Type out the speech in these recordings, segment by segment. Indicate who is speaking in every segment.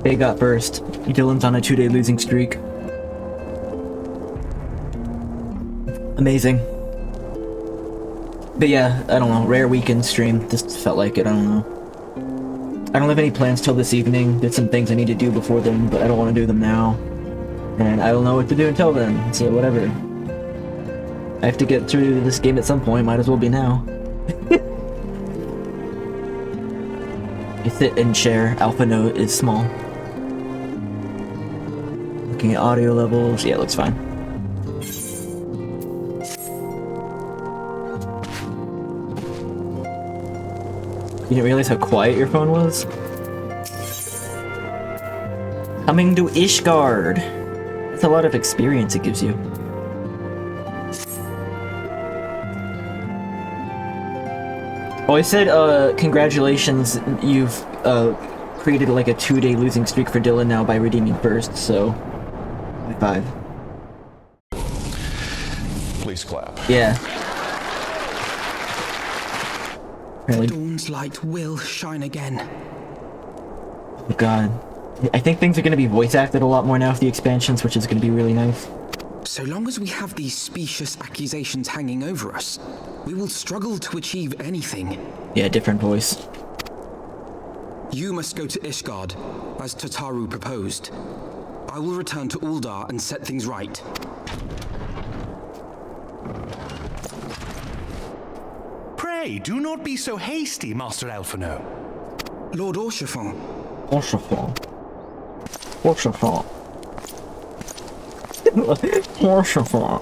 Speaker 1: They got first. Dylan's on a 2-day losing streak. Amazing. But yeah, I don't know. Rare weekend stream. Just felt like it. I don't know. I don't have any plans till this evening. There's some things I need to do before then, but I don't want to do them now. And I don't know what to do until then, so whatever. I have to get through this game at some point. Might as well be now. You sit and share. Alpha note is small. Looking at audio levels. Yeah, it looks fine. You didn't realize how quiet your phone was? Coming to Ishgard! That's a lot of experience it gives you. Oh, I said, congratulations, you've, created like a 2-day losing streak for Dylan now by redeeming first, so... high five.
Speaker 2: Please clap.
Speaker 1: Yeah.
Speaker 3: The dawn's light will shine again.
Speaker 1: Oh god. I think things are going to be voice acted a lot more now with the expansions, which is going to be really nice.
Speaker 3: So long as we have these specious accusations hanging over us, we will struggle to achieve anything.
Speaker 1: Yeah, different voice.
Speaker 3: You must go to Ishgard, as Tataru proposed. I will return to Uldar and set things right.
Speaker 4: Pray, do not be so hasty, Master Alphino.
Speaker 3: Lord Orchefort.
Speaker 1: Orchefort. Orchefort. Orchefort.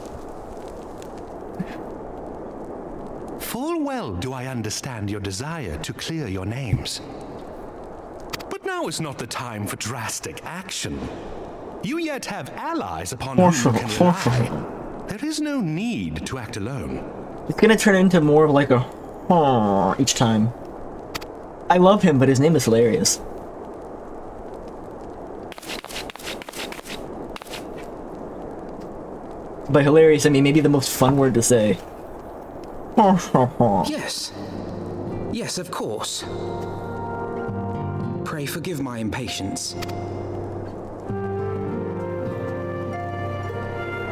Speaker 4: Full well do I understand your desire to clear your names. But now is not the time for drastic action. You yet have allies upon whom you can rely. There is no need to act alone.
Speaker 1: It's gonna turn into more of like a each time. I love him, but his name is hilarious. By hilarious, I mean maybe the most fun word to say.
Speaker 3: Yes. Yes, of course. Pray forgive my impatience.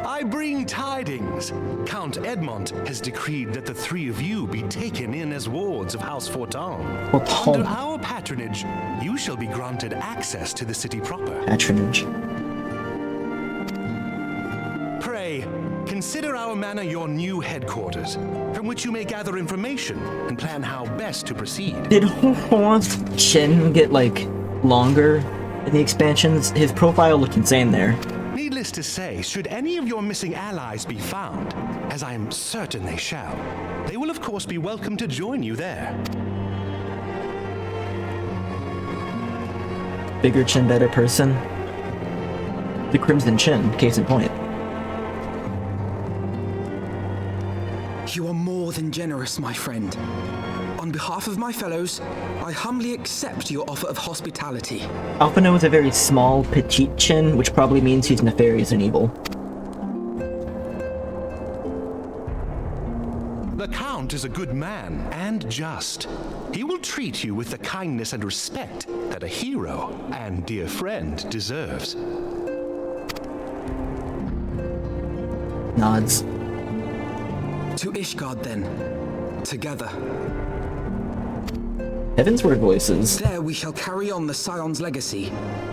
Speaker 4: I bring tidings. Count Edmont has decreed that the three of you be taken in as wards of House Fortin. Under our patronage, you shall be granted access to the city proper.
Speaker 1: Patronage.
Speaker 4: Pray, consider our manor your new headquarters, from which you may gather information and plan how best to proceed.
Speaker 1: Did Horn's chin get, like, longer in the expansions? His profile looked insane there.
Speaker 4: Needless to say, should any of your missing allies be found, as I am certain they shall, they will of course be welcome to join you there.
Speaker 1: Bigger chin, better person. The Crimson Chin, case in point.
Speaker 3: You are more than generous, my friend. On behalf of my fellows, I humbly accept your offer of hospitality.
Speaker 1: Alphino is a very small, petite chin, which probably means he's nefarious and evil.
Speaker 4: The Count is a good man and just. He will treat you with the kindness and respect that a hero and dear friend deserves.
Speaker 1: Nods.
Speaker 3: To Ishgard, then. Together.
Speaker 1: Heavensward voices.
Speaker 3: There we shall carry on the Scion's legacy.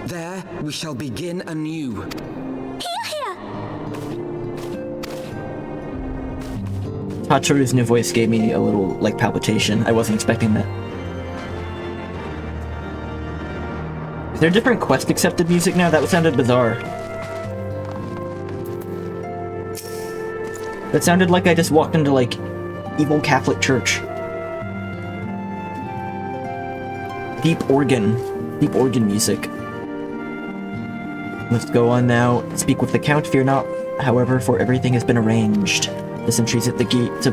Speaker 3: There we shall begin anew.
Speaker 5: Hear, hear!
Speaker 1: Hachiru's new voice gave me a little, like, palpitation. I wasn't expecting that. Is there different quest accepted music now? That sounded bizarre. That sounded like I just walked into, like, evil Catholic church. Deep organ music. Let's go on now. Speak with the Count, fear not. However, for everything has been arranged. The sentries at the gates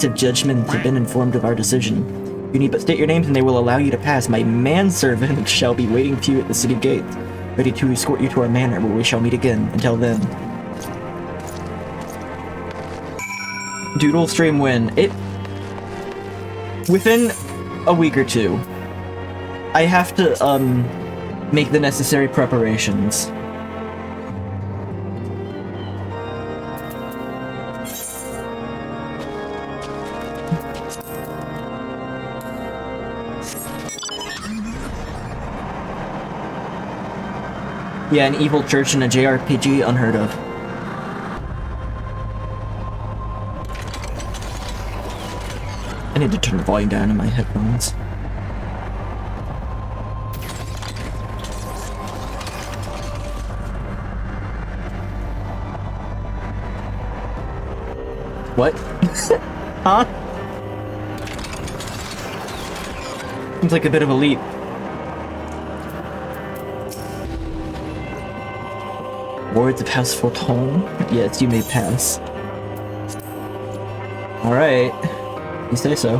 Speaker 1: of judgment have been informed of our decision. You need but state your names and they will allow you to pass. My manservant shall be waiting for you at the city gate, ready to escort you to our manor where we shall meet again. Until then. Doodle stream win. Within a week or two, I have to, make the necessary preparations. Yeah, an evil church in a JRPG, unheard of. I need to turn the volume down in my headphones. What? Huh? Seems like a bit of a leap. Wards of House Forton? Yes, you may pass. Alright. You say so.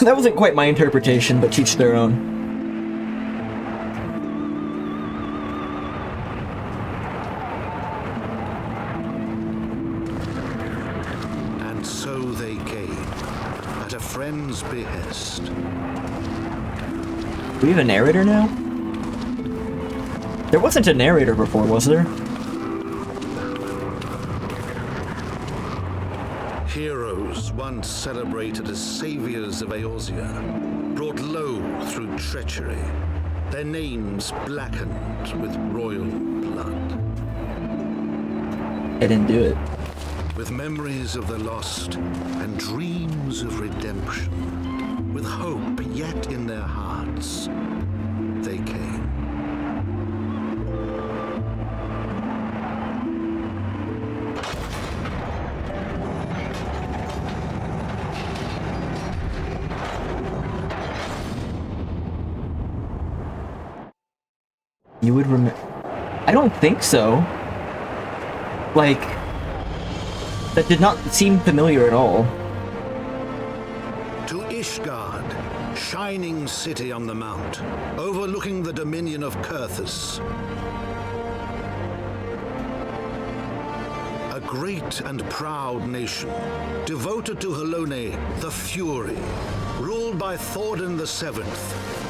Speaker 1: That wasn't quite my interpretation, but teach their own.
Speaker 5: And so they came, at a friend's behest.
Speaker 1: Do we have a narrator now? There wasn't a narrator before, was there?
Speaker 5: Heroes once celebrated as saviors of Eorzea, brought low through treachery, their names blackened with royal blood.
Speaker 1: I didn't do it.
Speaker 5: With memories of the lost and dreams of redemption, with hope yet in their hearts, they came.
Speaker 1: You would remember? I don't think so. Like, that did not seem familiar at all.
Speaker 5: To Ishgard, shining city on the mount, overlooking the dominion of Kurthus. A great and proud nation, devoted to Halone, the Fury, ruled by Thordan VII,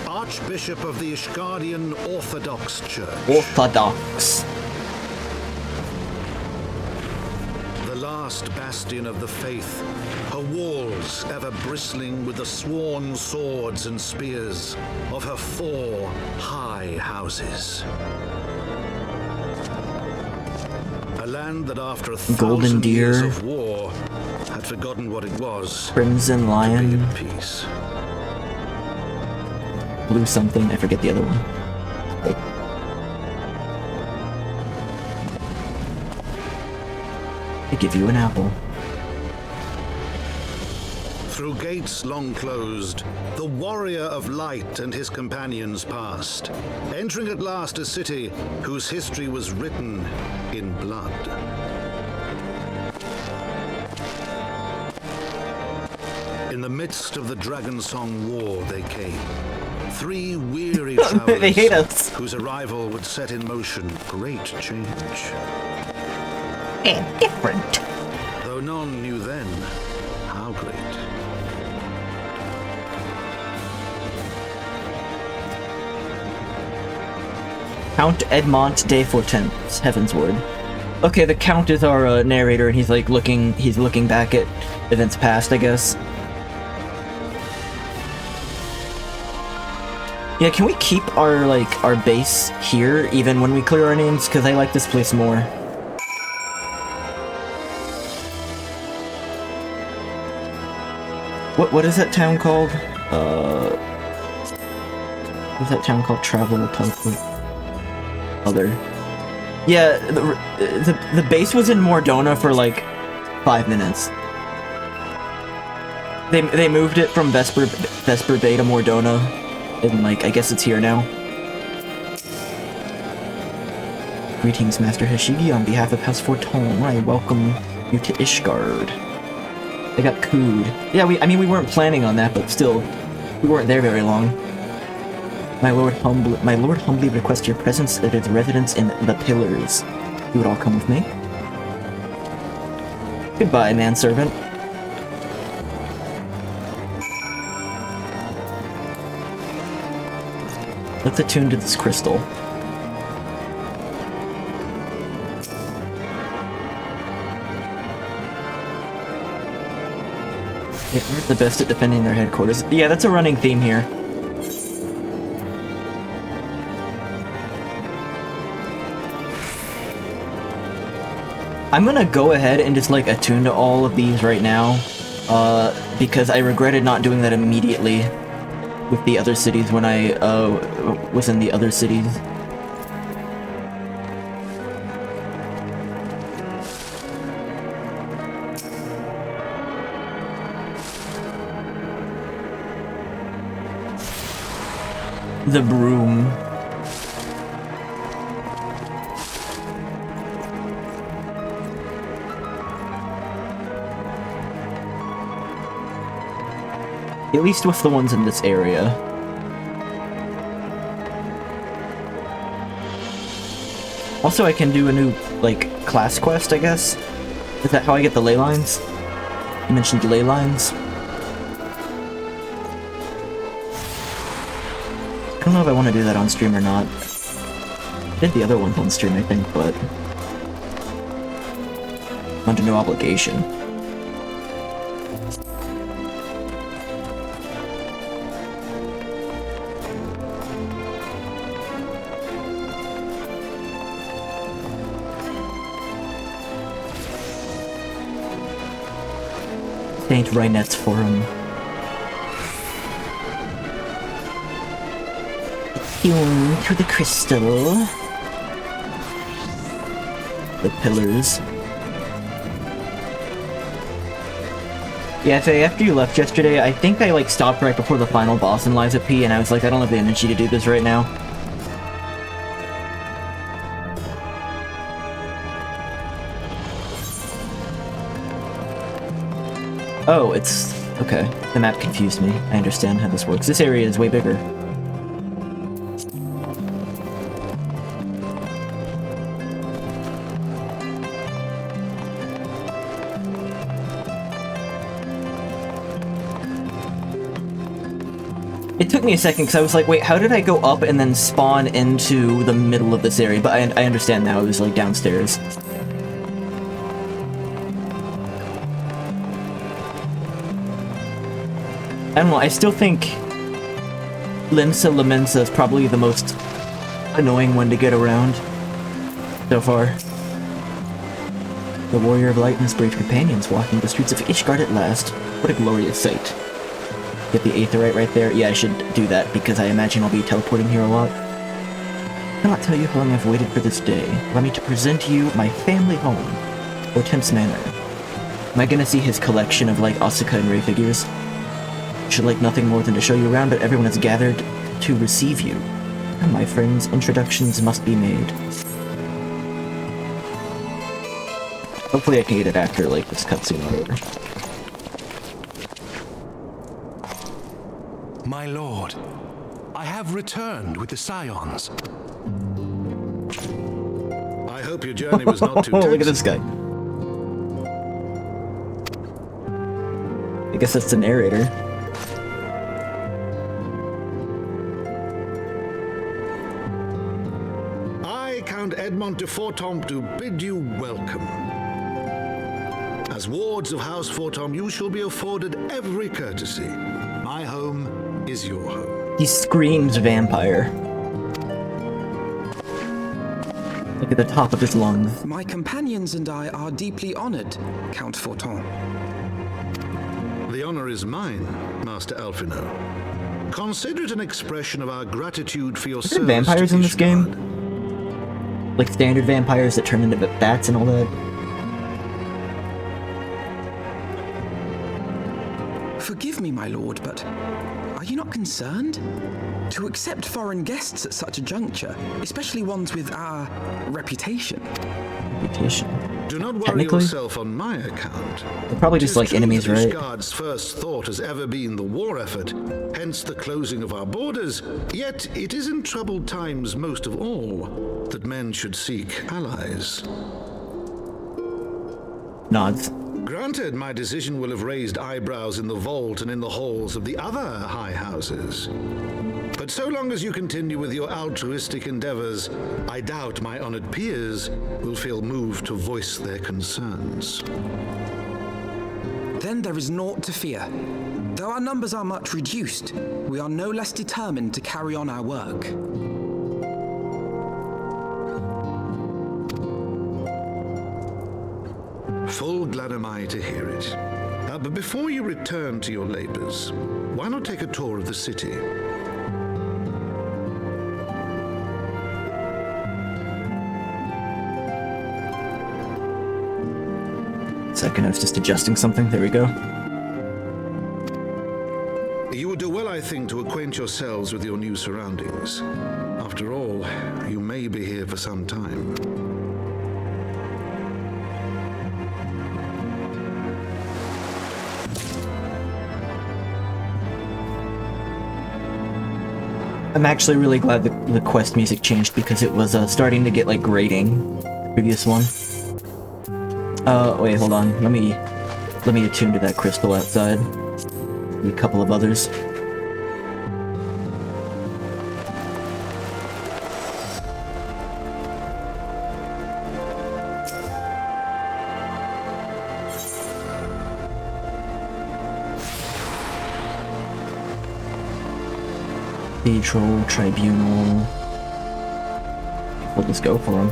Speaker 5: Archbishop of the Ishgardian Orthodox Church.
Speaker 1: Orthodox.
Speaker 5: The last bastion of the faith, her walls ever bristling with the sworn swords and spears of her 4 high houses. A land that after 1,000 years of war had forgotten what it was.
Speaker 1: Crimson Lion.
Speaker 5: To be at peace.
Speaker 1: Blue something, I forget the other one. I give you an apple.
Speaker 5: Through gates long closed, the warrior of light and his companions passed, entering at last a city whose history was written in blood. In the midst of the Dragonsong War they came. 3 weary travelers
Speaker 1: They hate us.
Speaker 5: whose arrival would set in motion great change.
Speaker 1: And different.
Speaker 5: Though none knew then how great.
Speaker 1: Count Edmont de Fortens, Heavensward. Okay, the Count is our narrator, and he's like looking back at events past, I guess. Yeah, can we keep our base here even when we clear our names? Because I like this place more. What is that town called? What's that town called? Travel Teleport. Other. Yeah, the base was in Mordona for like 5 minutes. They moved it from Vesper Bay to Mordona, and like I guess it's here now. Greetings, Master Hashigi. On behalf of House Forton, I welcome you to Ishgard. They got cooed. Yeah, I mean we weren't planning on that, but still, we weren't there very long. My lord humbly requests your presence at his residence in the Pillars. You would all come with me. Goodbye, manservant. Let's attune to this crystal. They aren't the best at defending their headquarters. Yeah, that's a running theme here. I'm gonna go ahead and just like attune to all of these right now, because I regretted not doing that immediately with the other cities when I was in the other cities. The broom. At least with the ones in this area. Also, I can do a new, like, class quest, I guess? Is that how I get the ley lines? You mentioned ley lines. I don't know if I want to do that on stream or not. I did the other ones on stream, I think, but... I'm under no obligation. Saint Reinette's Forum. Attune to the crystal. The pillars. Yeah, Faye, after you left yesterday, I think I like stopped right before the final boss in Liza P, and I was like, I don't have the energy to do this right now. Oh, it's... okay. The map confused me. I understand how this works. This area is way bigger. It took me a second because I was like, wait, how did I go up and then spawn into the middle of this area? But I understand now, it was like downstairs. I don't know, I still think Limsa Lamensa is probably the most annoying one to get around so far. The Warrior of Light and his brave companions walking the streets of Ishgard at last. What a glorious sight. Get the Aetheryte right there. Yeah, I should do that because I imagine I'll be teleporting here a lot. I cannot tell you how long I've waited for this day. Allow me to present to you my family home, Hortense Manor. Am I gonna see his collection of like Asuka and Rei figures? Should like nothing more than to show you around, but everyone has gathered to receive you. And my friends, introductions must be made. Hopefully I can get it after like this cutscene or whatever.
Speaker 4: My lord, I have returned with the Scions.
Speaker 5: I hope your journey was not too taxing.
Speaker 1: Look at this guy. I guess that's the narrator.
Speaker 5: Count Edmond de Fortomp to bid you welcome. As wards of House Fortomp, you shall be afforded every courtesy. My home is your home.
Speaker 1: He screams vampire. Look at the top of his lungs.
Speaker 3: My companions and I are deeply honored, Count Fortomp.
Speaker 5: The honor is mine, Master Alphino. Consider it an expression of our gratitude for your service.
Speaker 1: Are there vampires in this game? Like standard vampires that turn into bats and all that?
Speaker 3: Forgive me, my lord, but are you not concerned? To accept foreign guests at such a juncture, especially ones with our reputation.
Speaker 1: Reputation?
Speaker 5: Do not worry yourself on my account.
Speaker 1: They're probably just like enemies, right?
Speaker 5: Ishgard's first thought has ever been the war effort, hence the closing of our borders. Yet it is in troubled times most of all that men should seek allies.
Speaker 1: Nods.
Speaker 5: Granted, my decision will have raised eyebrows in the vault and in the halls of the other high houses. But But so long as you continue with your altruistic endeavors, I doubt my honored peers will feel moved to voice their concerns.
Speaker 3: Then there is naught to fear. Though our numbers are much reduced, we are no less determined to carry on our work.
Speaker 5: Full glad am I to hear it. But before you return to your labors, why not take a tour of the city?
Speaker 1: Second, I was just adjusting something. There we go.
Speaker 5: You would do well, I think, to acquaint yourselves with your new surroundings. After all, you may be here for some time.
Speaker 1: I'm actually really glad the quest music changed because it was starting to get like grating. The previous one. Wait, hold on. Let me attune to that crystal outside. A couple of others. Cathedral, Tribunal. We'll just go for him.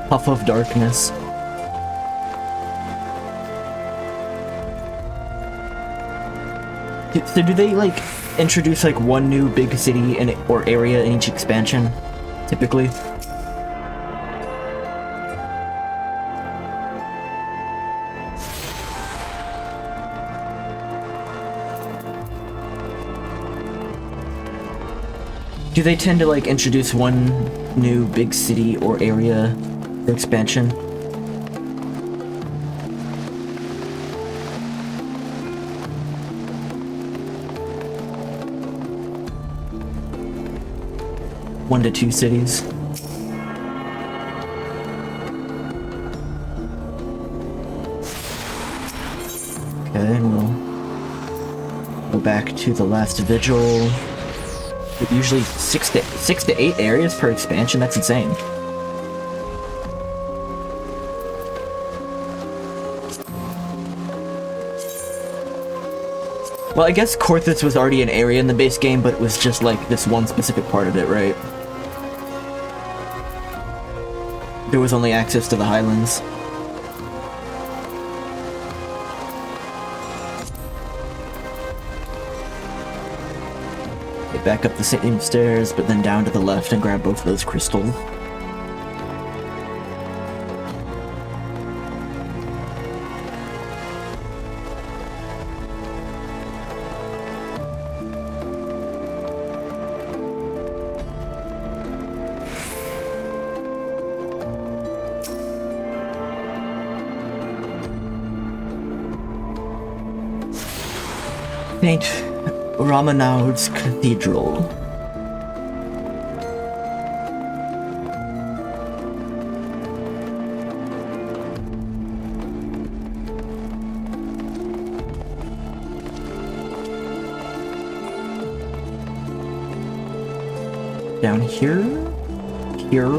Speaker 1: Puff of Darkness. So do they like introduce like one new big city or area in each expansion? Typically. Do they tend to like introduce one new big city or area for expansion? One to two cities. Okay, we'll go back to the last vigil. Usually six to 8 areas per expansion. That's insane. Well, I guess Korthus was already an area in the base game, but it was just like this one specific part of it, right? There was only access to the Highlands. Get back up the same stairs, but then down to the left and grab both of those crystals. Saint Ramanaud's Cathedral. Down here? Here?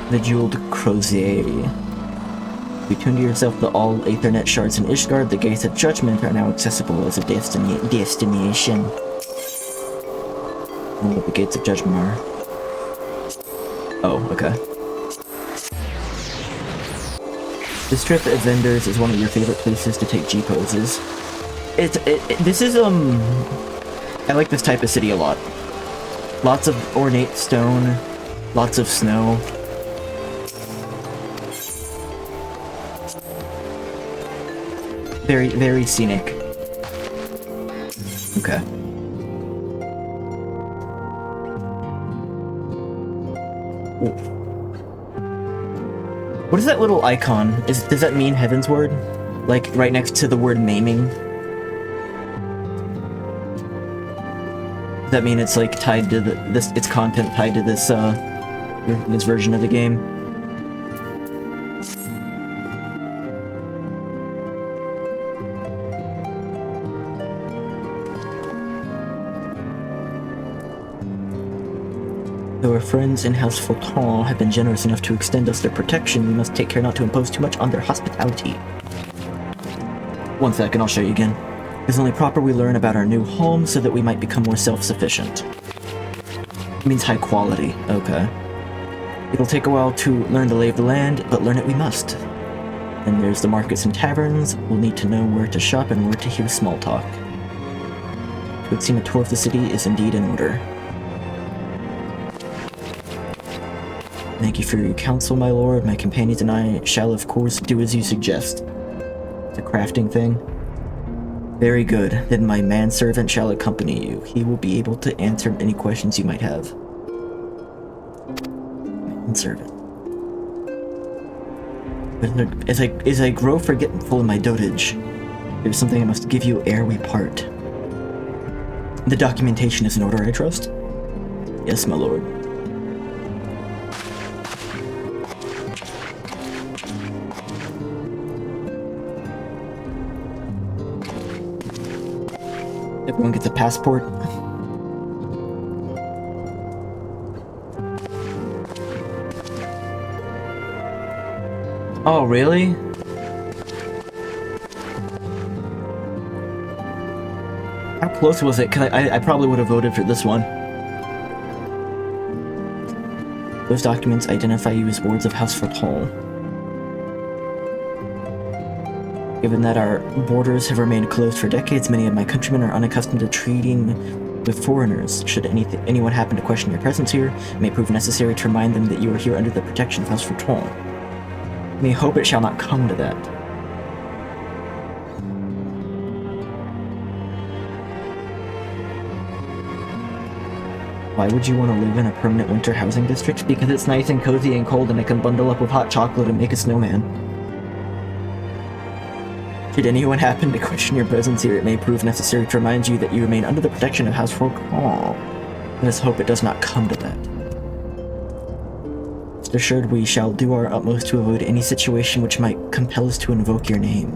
Speaker 1: The Jeweled Crozier. Retune to yourself to all Aethernet shards in Ishgard. The Gates of Judgment are now accessible as a destination. I wonder what the Gates of Judgment are. Oh, okay. This trip at Vendors is one of your favorite places to take G-poses. This is, I like this type of city a lot. Lots of ornate stone, lots of snow. Very, very scenic. Okay. Ooh. What is that little icon? Does that mean Heavensward? Like, right next to the word naming? Does that mean it's like tied to its content tied to this this version of the game? Though our friends in House Fortin have been generous enough to extend us their protection, we must take care not to impose too much on their hospitality. One second, I'll show you again. It's only proper we learn about our new home so that we might become more self-sufficient. It means high quality, okay. It'll take a while to learn the lay of the land, but learn it we must. Then there's the markets and taverns. We'll need to know where to shop and where to hear small talk. It would seem a tour of the city is indeed in order. Thank you for your counsel, my lord. My companions and I shall, of course, do as you suggest. It's a crafting thing. Very good. Then my manservant shall accompany you. He will be able to answer any questions you might have. Manservant. But as I grow forgetful in my dotage, there's something I must give you ere we part. The documentation is in order, I trust? Yes, my lord. Everyone gets a passport. Oh, really? How close was it? Because I probably would have voted for this one. Those documents identify you as wards of House Fortin. Given that our borders have remained closed for decades, many of my countrymen are unaccustomed to treating with foreigners. Should anyone happen to question your presence here, it may prove necessary to remind them that you are here under the protection of House Fortin. I may hope it shall not come to that. Why would you want to live in a permanent winter housing district? Because it's nice and cozy and cold and I can bundle up with hot chocolate and make a snowman. Should anyone happen to question your presence here, it may prove necessary to remind you that you remain under the protection of House Fortin. Let us hope it does not come to that. Rest assured we shall do our utmost to avoid any situation which might compel us to invoke your name.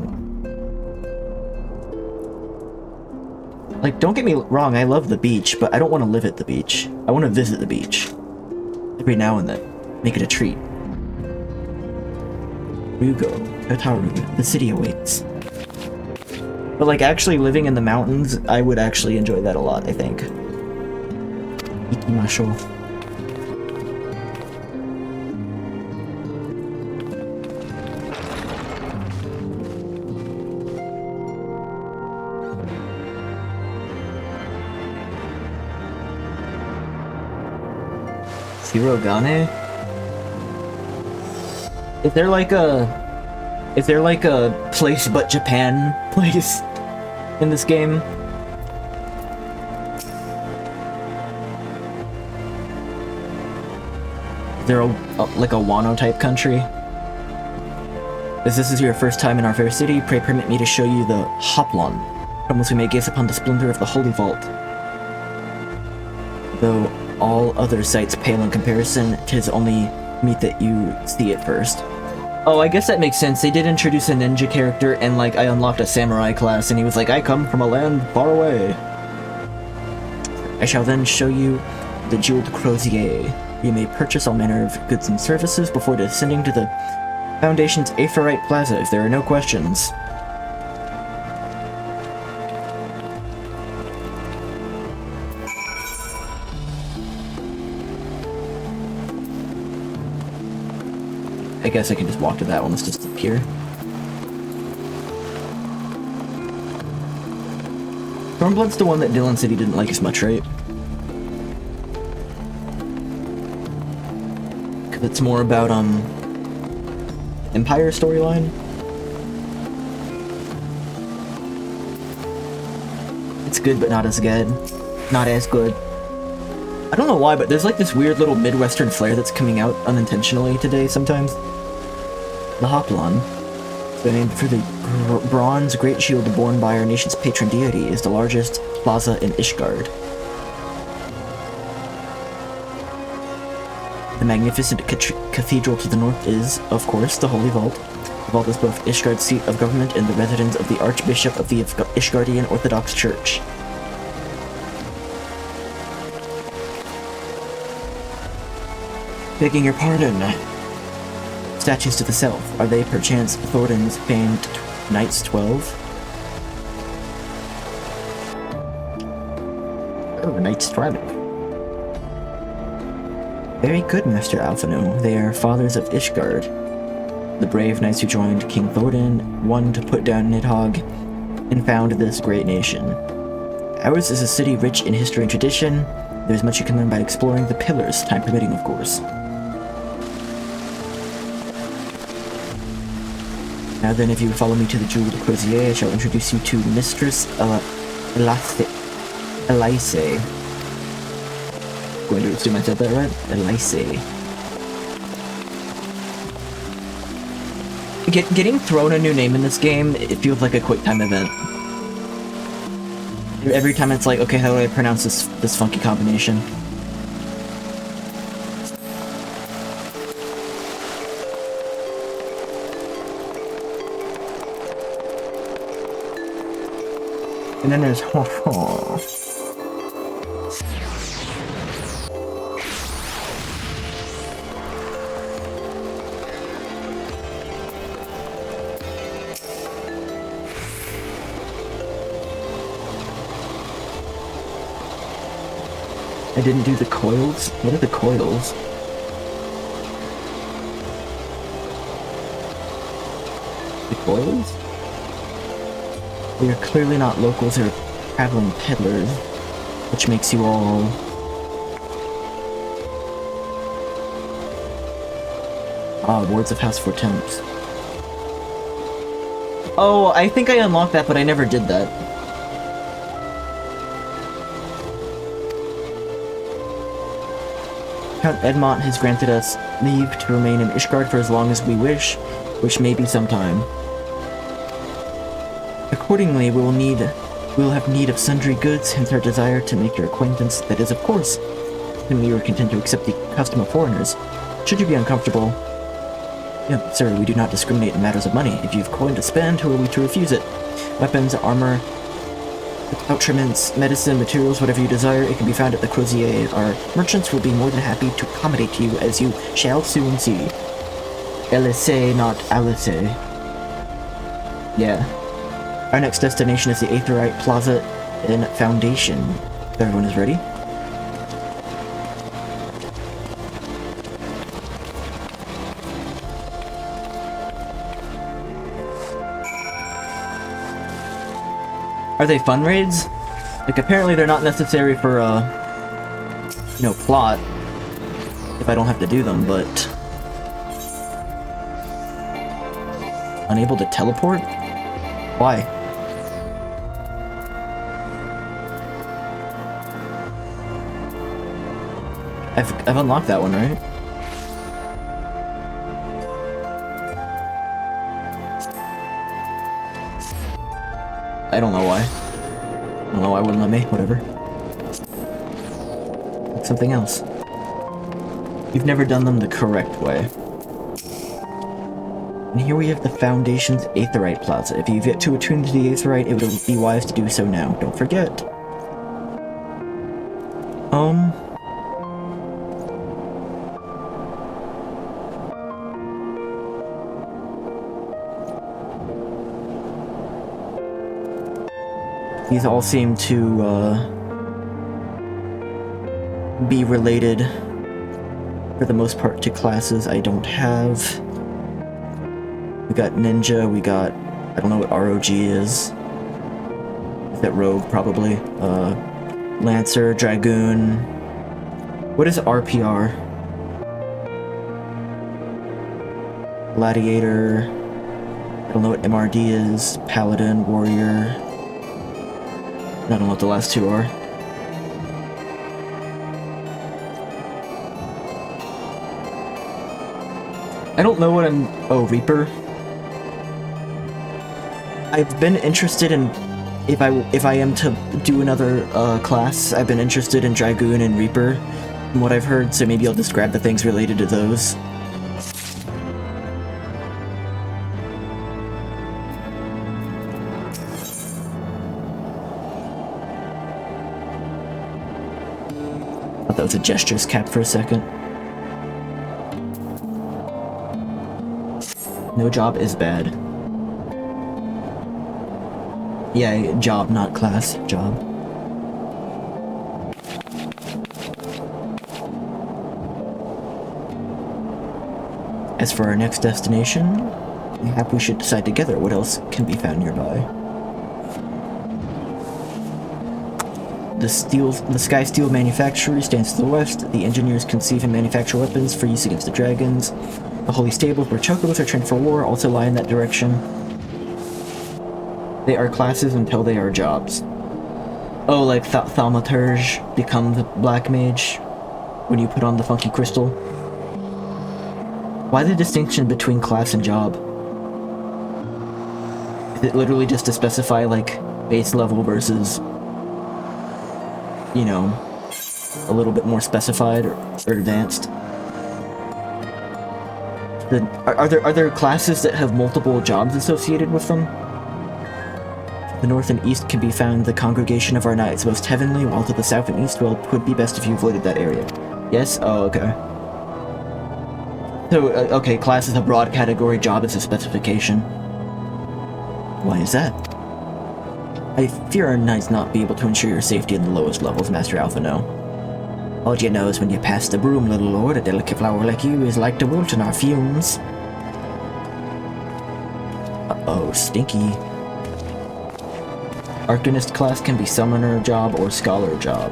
Speaker 1: Like, don't get me wrong, I love the beach, but I don't want to live at the beach. I want to visit the beach. Every now and then. Make it a treat. Rugo, Kotaru, the city awaits. But like actually living in the mountains, I would actually enjoy that a lot, I think. Ikimasho. Shirogane? Is there like a place but Japan place in this game? Is there like a Wano type country? As this is your first time in our fair city, pray permit me to show you the Hoplon, from whence we may gaze upon the splendor of the Holy Vault. Though all other sights pale in comparison, 'tis only meet that you see it first. Oh, I guess that makes sense. They did introduce a ninja character, and like I unlocked a samurai class, and he was like, I come from a land far away. I shall then show you the Jeweled Crozier. You may purchase all manner of goods and services before descending to the Foundation's Aphrodite Plaza if there are no questions. I guess I can just walk to that one. Let's just up here. Stormblood's the one that Dylan said he didn't like as much, right? Because it's more about, Empire storyline? It's good, but not as good. Not as good. I don't know why, but there's like this weird little Midwestern flair that's coming out unintentionally today sometimes. The Hoplon, named for the bronze great shield borne by our nation's patron deity, is the largest plaza in Ishgard. The magnificent cathedral to the north is, of course, the Holy Vault. The vault is both Ishgard's seat of government and the residence of the Archbishop of the Ishgardian Orthodox Church. Begging your pardon. Statues to the south, are they perchance Thorin's famed Knights 12? Oh, Knights 12. Very good, Master Alphanu. They are fathers of Ishgard, the brave knights who joined King Thorin, won to put down Nidhogg, and found this great nation. Ours is a city rich in history and tradition. There's much you can learn by exploring the pillars, time permitting, of course. Now then, if you would follow me to the Jewel de Crozier, I shall introduce you to Mistress Elise. Going to assume I said that right? Elise. Getting thrown a new name in this game, it feels like a quick time event. Every time it's like, okay, how do I pronounce this funky combination? And then there's I didn't do the coils? What are the coils? The coils? We are clearly not locals or traveling peddlers, which makes you all... Wards of House Fortemps. Oh, I think I unlocked that, but I never did that. Count Edmont has granted us leave to remain in Ishgard for as long as we wish, which may be some time. Accordingly, we will have need of sundry goods, hence our desire to make your acquaintance. That is, of course, when we are content to accept the custom of foreigners. Should you be uncomfortable? Yeah, sir, we do not discriminate in matters of money. If you have coin to spend, who are we to refuse it? Weapons, armor, accoutrements, medicine, materials, whatever you desire, it can be found at the Crozier. Our merchants will be more than happy to accommodate you, as you shall soon see. Elise, not Alice. Yeah. Our next destination is the Aetherite Plaza in Foundation. If everyone is ready. Are they fun raids? Like, apparently they're not necessary for, you know, plot. If I don't have to do them, but... Unable to teleport? Why? I've unlocked that one, right? I don't know why. I don't know why it wouldn't let me. Whatever. It's something else. You've never done them the correct way. And here we have the Foundation's Aetherite Plaza. If you've yet to attune to the Aetherite, it would be wise to do so now. Don't forget. These all seem to, be related, for the most part, to classes I don't have. We got Ninja, we got... I don't know what ROG is. Is that Rogue, probably? Lancer, Dragoon... What is RPR? Gladiator... I don't know what MRD is. Paladin, Warrior... I don't know what the last two are. I don't know what I'm... Oh, Reaper. I've been interested in... If I am to do another class, I've been interested in Dragoon and Reaper. from what I've heard, so maybe I'll just grab the things related to those. Thought that was a gestures cap for a second. No job is bad. Yeah, job, not class. Job. As for our next destination, perhaps we should decide together what else can be found nearby. The Sky Steel Manufactory stands to the west. The engineers conceive and manufacture weapons for use against the dragons. The Holy Stables, where chocobos are trained for war, also lie in that direction. They are classes until they are jobs. Oh, like Thaumaturge becomes Black Mage when you put on the funky crystal. Why the distinction between class and job? Is it literally just to specify, like, base level versus, you know, a little bit more specified or advanced? Are there classes that have multiple jobs associated with them? The north and east can be found the congregation of our knights, most heavenly, while to the south and east, well, it would be best if you avoided that area. Yes? Oh, okay. So, okay, class is a broad category, job is a specification. Why is that? I fear our knights not be able to ensure your safety in the lowest levels, Master Alpha no. All you know is when you pass the broom, little lord, a delicate flower like you is like to wilt in our fumes. Uh-oh, stinky. Arcanist class can be summoner job or scholar job.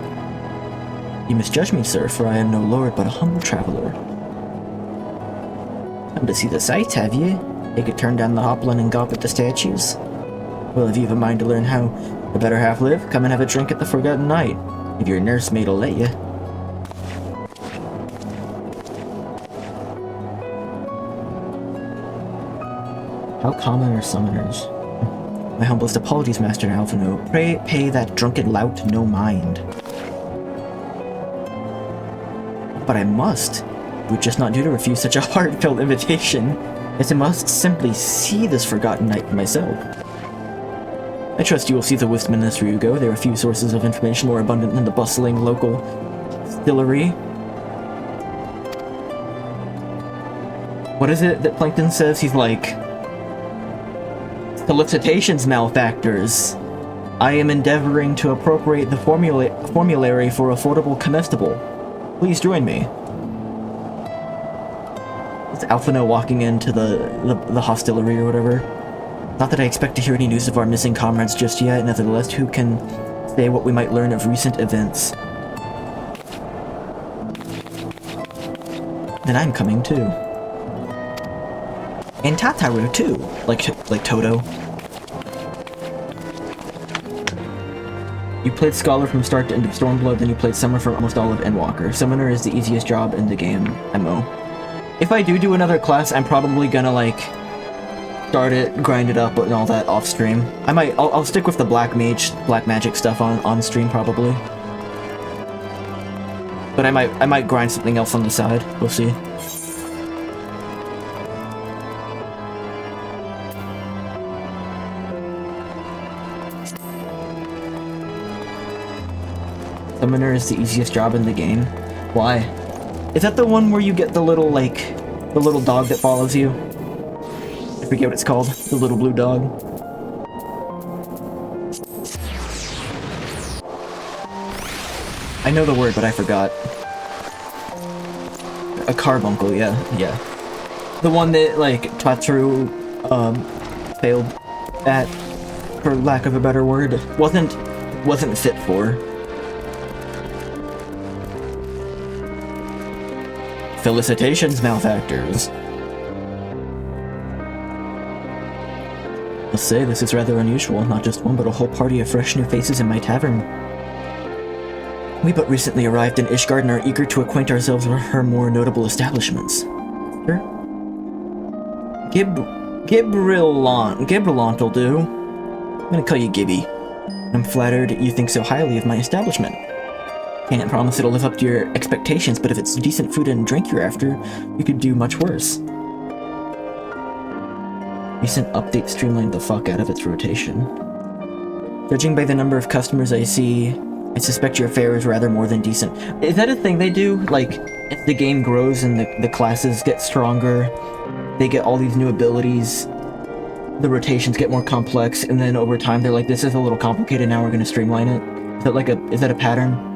Speaker 1: You misjudge me, sir, for I am no lord but a humble traveler. Come to see the sights, have you? Take a turn down the Hopland and gawp at the statues? Well, if you've a mind to learn how the better half live, come and have a drink at the Forgotten Knight, if your nursemaid'll let you. How common are summoners? My humblest apologies, Master Alphino. Pray pay that drunken lout no mind. But I must. It would just not do to refuse such a heartfelt invitation, as I must simply see this Forgotten Knight for myself. I trust you will see the wisdom in this, Ryugo. There are few sources of information more abundant than the bustling local distillery. What is it that Plankton says? He's like, solicitations malefactors. I am endeavoring to appropriate the formulary for affordable comestible. Please join me. It's Alphino walking into the hostelry or whatever. Not that I expect to hear any news of our missing comrades just yet, nevertheless, who can say what we might learn of recent events? Then I'm coming too. And Tataru too, like Toto. You played Scholar from start to end of Stormblood, then you played Summer for almost all of Endwalker. Summoner is the easiest job in the game, MO. If I do another class, I'm probably gonna, like, start it, grind it up, and all that off stream. I'll stick with the black magic stuff on stream, probably. But I might grind something else on the side. We'll see. Summoner is the easiest job in the game. Why? Is that the one where you get the little, like, the little dog that follows you? I forget what it's called. The little blue dog. I know the word, but I forgot. A carbuncle, yeah. The one that, like, Tataru, failed at, for lack of a better word. Wasn't fit for. Felicitations, malefactors. I'll say this is rather unusual, not just one but a whole party of fresh new faces in my tavern. We but recently arrived in Ishgard and are eager to acquaint ourselves with her more notable establishments. Sure? Gibrillant will do. I'm gonna call you Gibby. I'm flattered you think so highly of my establishment. Can't promise it'll live up to your expectations, but if it's decent food and drink you're after, you could do much worse. Recent update streamlined the fuck out of its rotation. Judging by the number of customers I see, I suspect your fare is rather more than decent. Is that a thing they do? Like, as the game grows and the classes get stronger, they get all these new abilities, the rotations get more complex, and then over time they're like, this is a little complicated, now we're gonna streamline it? Is that a pattern?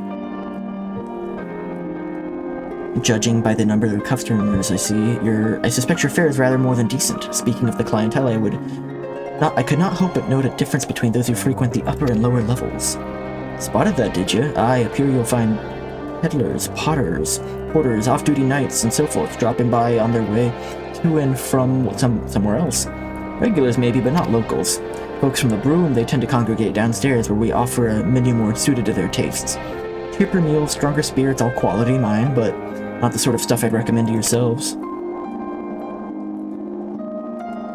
Speaker 1: Judging by the number of customers I see, I suspect your fare is rather more than decent. Speaking of the clientele, I could not help but note a difference between those who frequent the upper and lower levels. Spotted that, did you? I appear you'll find peddlers, potters, porters, off-duty knights, and so forth, dropping by on their way to and from somewhere else. Regulars maybe, but not locals. Folks from the Broom, they tend to congregate downstairs where we offer a menu more suited to their tastes. Cheaper meals, stronger spirits, all quality, mind, but not the sort of stuff I'd recommend to yourselves.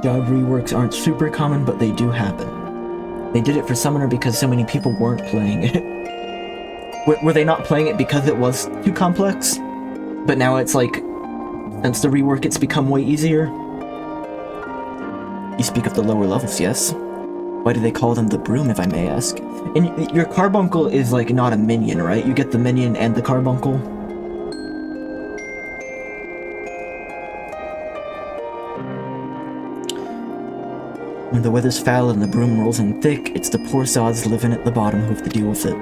Speaker 1: Job reworks aren't super common, but they do happen. They did it for Summoner because so many people weren't playing it. Were they not playing it because it was too complex? But now it's like, since the rework, it's become way easier? You speak of the lower levels, yes? Why do they call them the Broom, if I may ask? And your carbuncle is like not a minion, right? You get the minion and the carbuncle? When the weather's foul and the broom rolls in thick, it's the poor sods living at the bottom who have to deal with it.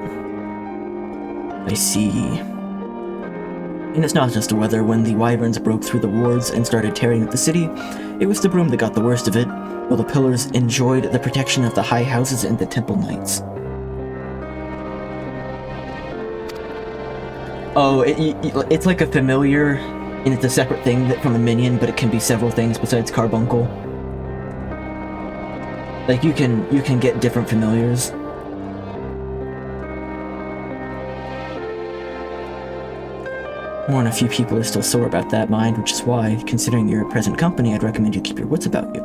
Speaker 1: I see. And it's not just the weather. When the wyverns broke through the wards and started tearing up the city, it was the broom that got the worst of it, while the pillars enjoyed the protection of the high houses and the temple knights. Oh, it's like a familiar, and it's a separate thing from a minion, but it can be several things besides carbuncle. Like, you can get different familiars. More than a few people are still sore about that, mind, which is why, considering your present company, I'd recommend you keep your wits about you.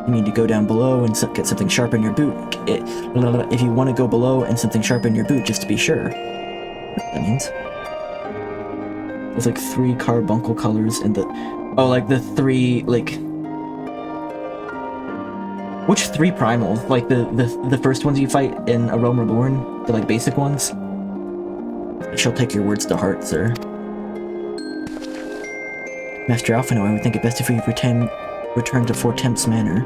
Speaker 1: You need to go down below and get something sharp in your boot. If you want to go below and something sharp in your boot, just to be sure. That means there's like 3 carbuncle colors in the... Oh, like the 3, like... Which 3 primals? Like the first ones you fight in A Realm Reborn? The like basic ones? I shall take your words to heart, sir. Master Alphino, I would think it best if we return to Fort Temp's Manor.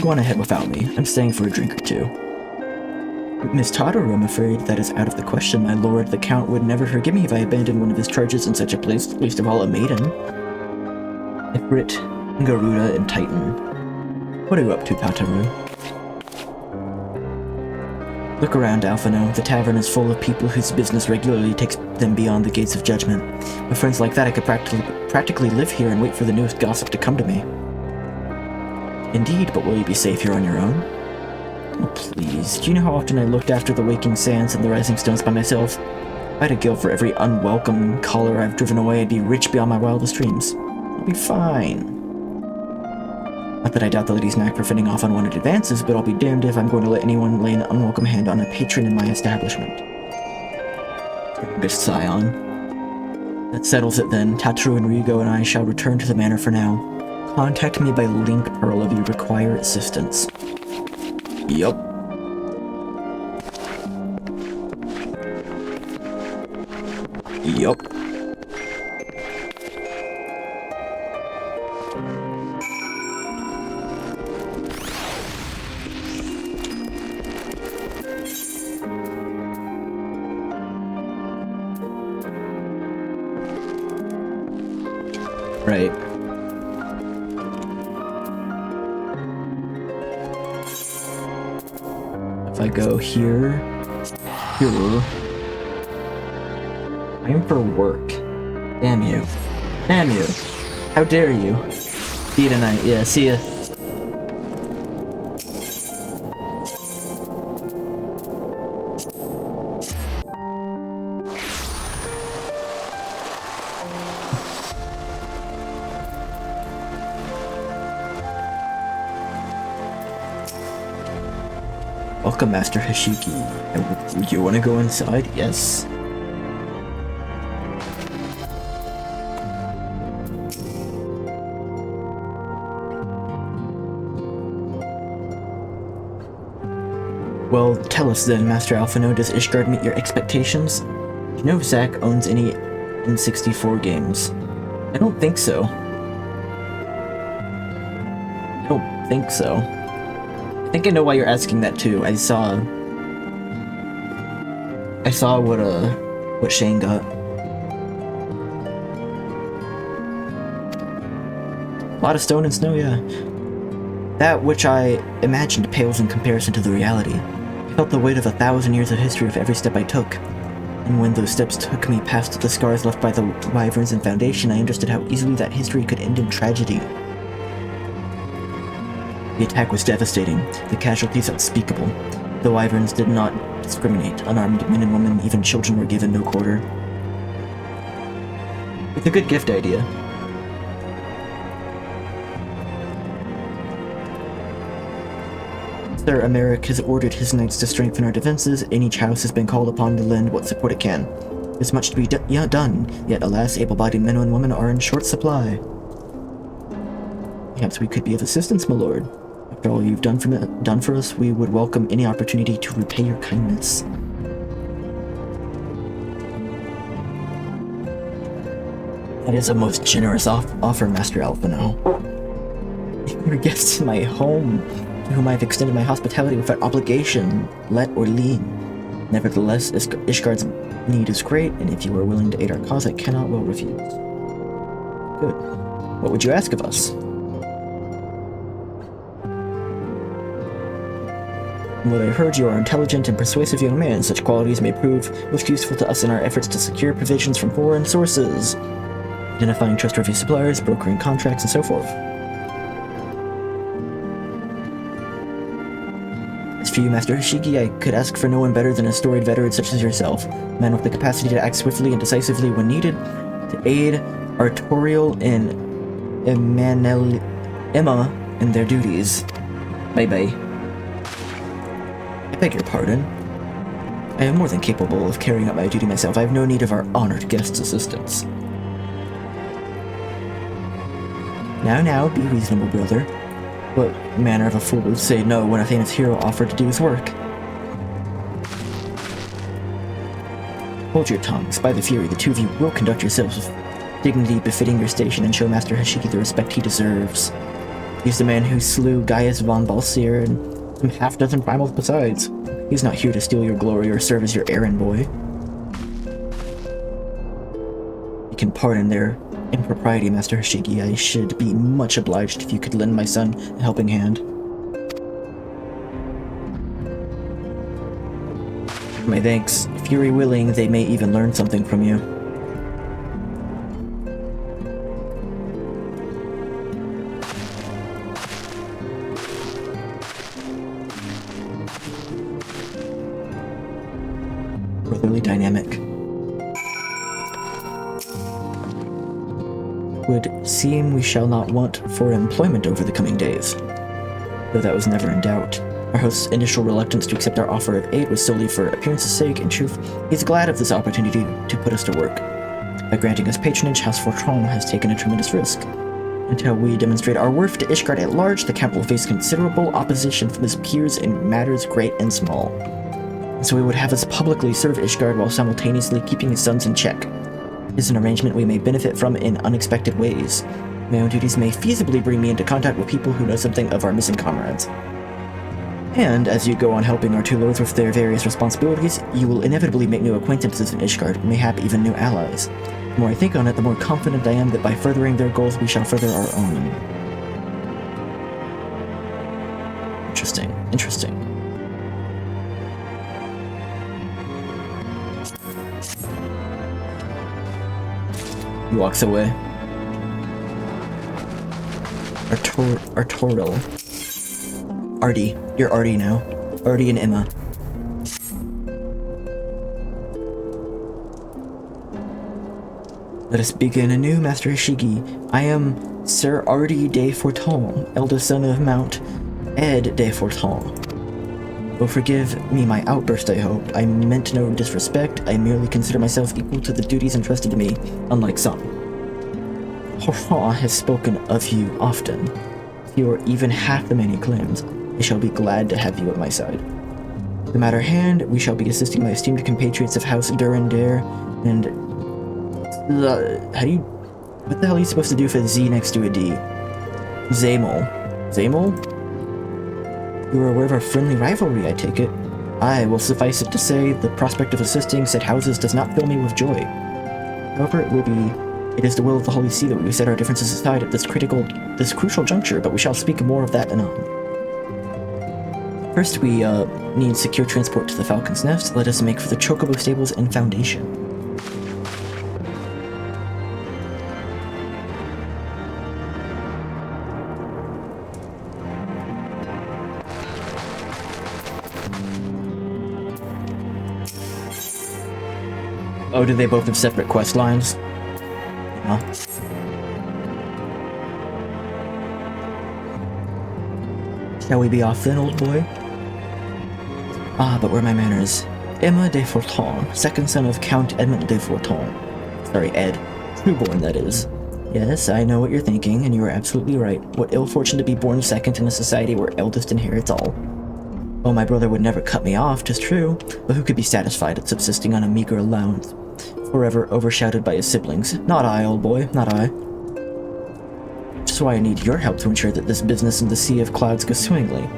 Speaker 1: Go on ahead without me. I'm staying for a drink or two. Miss Totteru, I'm afraid that is out of the question, my lord. The Count would never forgive me if I abandoned one of his charges in such a place, least of all a maiden. Ifrit, Garuda, and Titan. What are you up to, Totteru? Look around, Alphino. The tavern is full of people whose business regularly takes them beyond the gates of judgment. With friends like that, I could practically live here and wait for the newest gossip to come to me. Indeed, but will you be safe here on your own? Oh, please. Do you know how often I looked after the waking sands and the rising stones by myself? If I had a guild for every unwelcome caller I've driven away, I'd be rich beyond my wildest dreams. I'll be fine. Not that I doubt the lady's knack for fending off unwanted advances, but I'll be damned if I'm going to let anyone lay an unwelcome hand on a patron in my establishment. Just sigh on. That settles it then. Totteru and Ryugo and I shall return to the manor for now. Contact me by link pearl if you require assistance. Yup. Yup. Right. If I go here, I'm for work. Damn you. Damn you. How dare you. See you tonight. Yeah, see ya. Welcome, Master Hashiki. Would you want to go inside? Yes. Well, tell us then, Master Alphino, does Ishgard meet your expectations? Do you know if Zack owns any N64 games? I don't think so. I don't think so. I think I know why you're asking that too. I saw what Shane got. A lot of stone and snow, yeah. That which I imagined pales in comparison to the reality. I felt the weight of 1,000 years of history of every step I took. And when those steps took me past the scars left by the Wyverns and Foundation, I understood how easily that history could end in tragedy. The attack was devastating, the casualties unspeakable. The Wyverns did not discriminate. Unarmed men and women, even children, were given no quarter. It's a good gift idea. Sir Emeric has ordered his knights to strengthen our defenses, and each house has been called upon to lend what support it can. There's much to be done, yet alas, able-bodied men and women are in short supply. Perhaps we could be of assistance, my lord. After all you've done for us, we would welcome any opportunity to repay your kindness. That is a most generous offer, Master Alphino. You're guests in my home, to whom I have extended my hospitality without obligation, let or lien. Nevertheless, Ishgard's need is great, and if you are willing to aid our cause, I cannot well refuse. Good. What would you ask of us? From what I heard, you are an intelligent and persuasive young man. Such qualities may prove most useful to us in our efforts to secure provisions from foreign sources, identifying trustworthy suppliers, brokering contracts, and so forth. As for you, Master Hashiki, I could ask for no one better than a storied veteran such as yourself, a man with the capacity to act swiftly and decisively when needed, to aid Artorial and Emma in their duties. Bye-bye. I beg your pardon. I am more than capable of carrying out my duty myself. I have no need of our honored guest's assistance. Now, be reasonable, brother. What manner of a fool would say no when a famous hero offered to do his work? Hold your tongues. By the Fury, the two of you will conduct yourselves with dignity befitting your station and show Master Hashiki the respect he deserves. He's the man who slew Gaius von Balsier and some half-dozen primals besides. He's not here to steal your glory or serve as your errand boy. You can pardon their impropriety, Master Hashiki. I should be much obliged if you could lend my son a helping hand. My thanks. Fury willing, they may even learn something from you. Brotherly dynamic. Would seem we shall not want for employment over the coming days. Though that was never in doubt. Our host's initial reluctance to accept our offer of aid was solely for appearance's sake. In truth, he's glad of this opportunity to put us to work. By granting us patronage, House Fortran has taken a tremendous risk. Until we demonstrate our worth to Ishgard at large, the camp will face considerable opposition from his peers in matters great and small. So he would have us publicly serve Ishgard while simultaneously keeping his sons in check. It is an arrangement we may benefit from in unexpected ways. My own duties may feasibly bring me into contact with people who know something of our missing comrades. And, as you go on helping our two lords with their various responsibilities, you will inevitably make new acquaintances in Ishgard, mayhap even new allies. The more I think on it, the more confident I am that by furthering their goals, we shall further our own. Interesting. He walks away. Artorial. Artie. You're Artie now. Artie and Emma. Let us begin anew, Master Hashiki. I am Sir Artie de Forton, eldest son of Mount Ed de Forton. Oh, forgive me my outburst, I hope. I meant no disrespect. I merely consider myself equal to the duties entrusted to me, unlike some. Horton has spoken of you often. If you are even half the man he claims, I shall be glad to have you at my side. The matter at hand, we shall be assisting my esteemed compatriots of House Durandare, and... what the hell are you supposed to do for the Z next to a D? Zamel. Zamel? You are aware of our friendly rivalry, I take it. I will suffice it to say, the prospect of assisting said houses does not fill me with joy. However, it is the will of the Holy See that we set our differences aside at this crucial juncture, but we shall speak more of that anon. First, we need secure transport to the Falcon's Nest. Let us make for the Chocobo Stables and Foundation. Oh, do they both have separate quest lines? Huh? Shall we be off then, old boy? Ah, but where are my manners? Emma de Forton, second son of Count Edmund de Forton. Sorry, Ed. Trueborn, that is. Yes, I know what you're thinking, and you are absolutely right. What ill fortune to be born second in a society where eldest inherits all. Oh, my brother would never cut me off, 'tis true, but who could be satisfied at subsisting on a meager allowance, forever overshadowed by his siblings? Not I, old boy, not I. Which is why I need your help to ensure that this business in the Sea of Clouds goes swimmingly,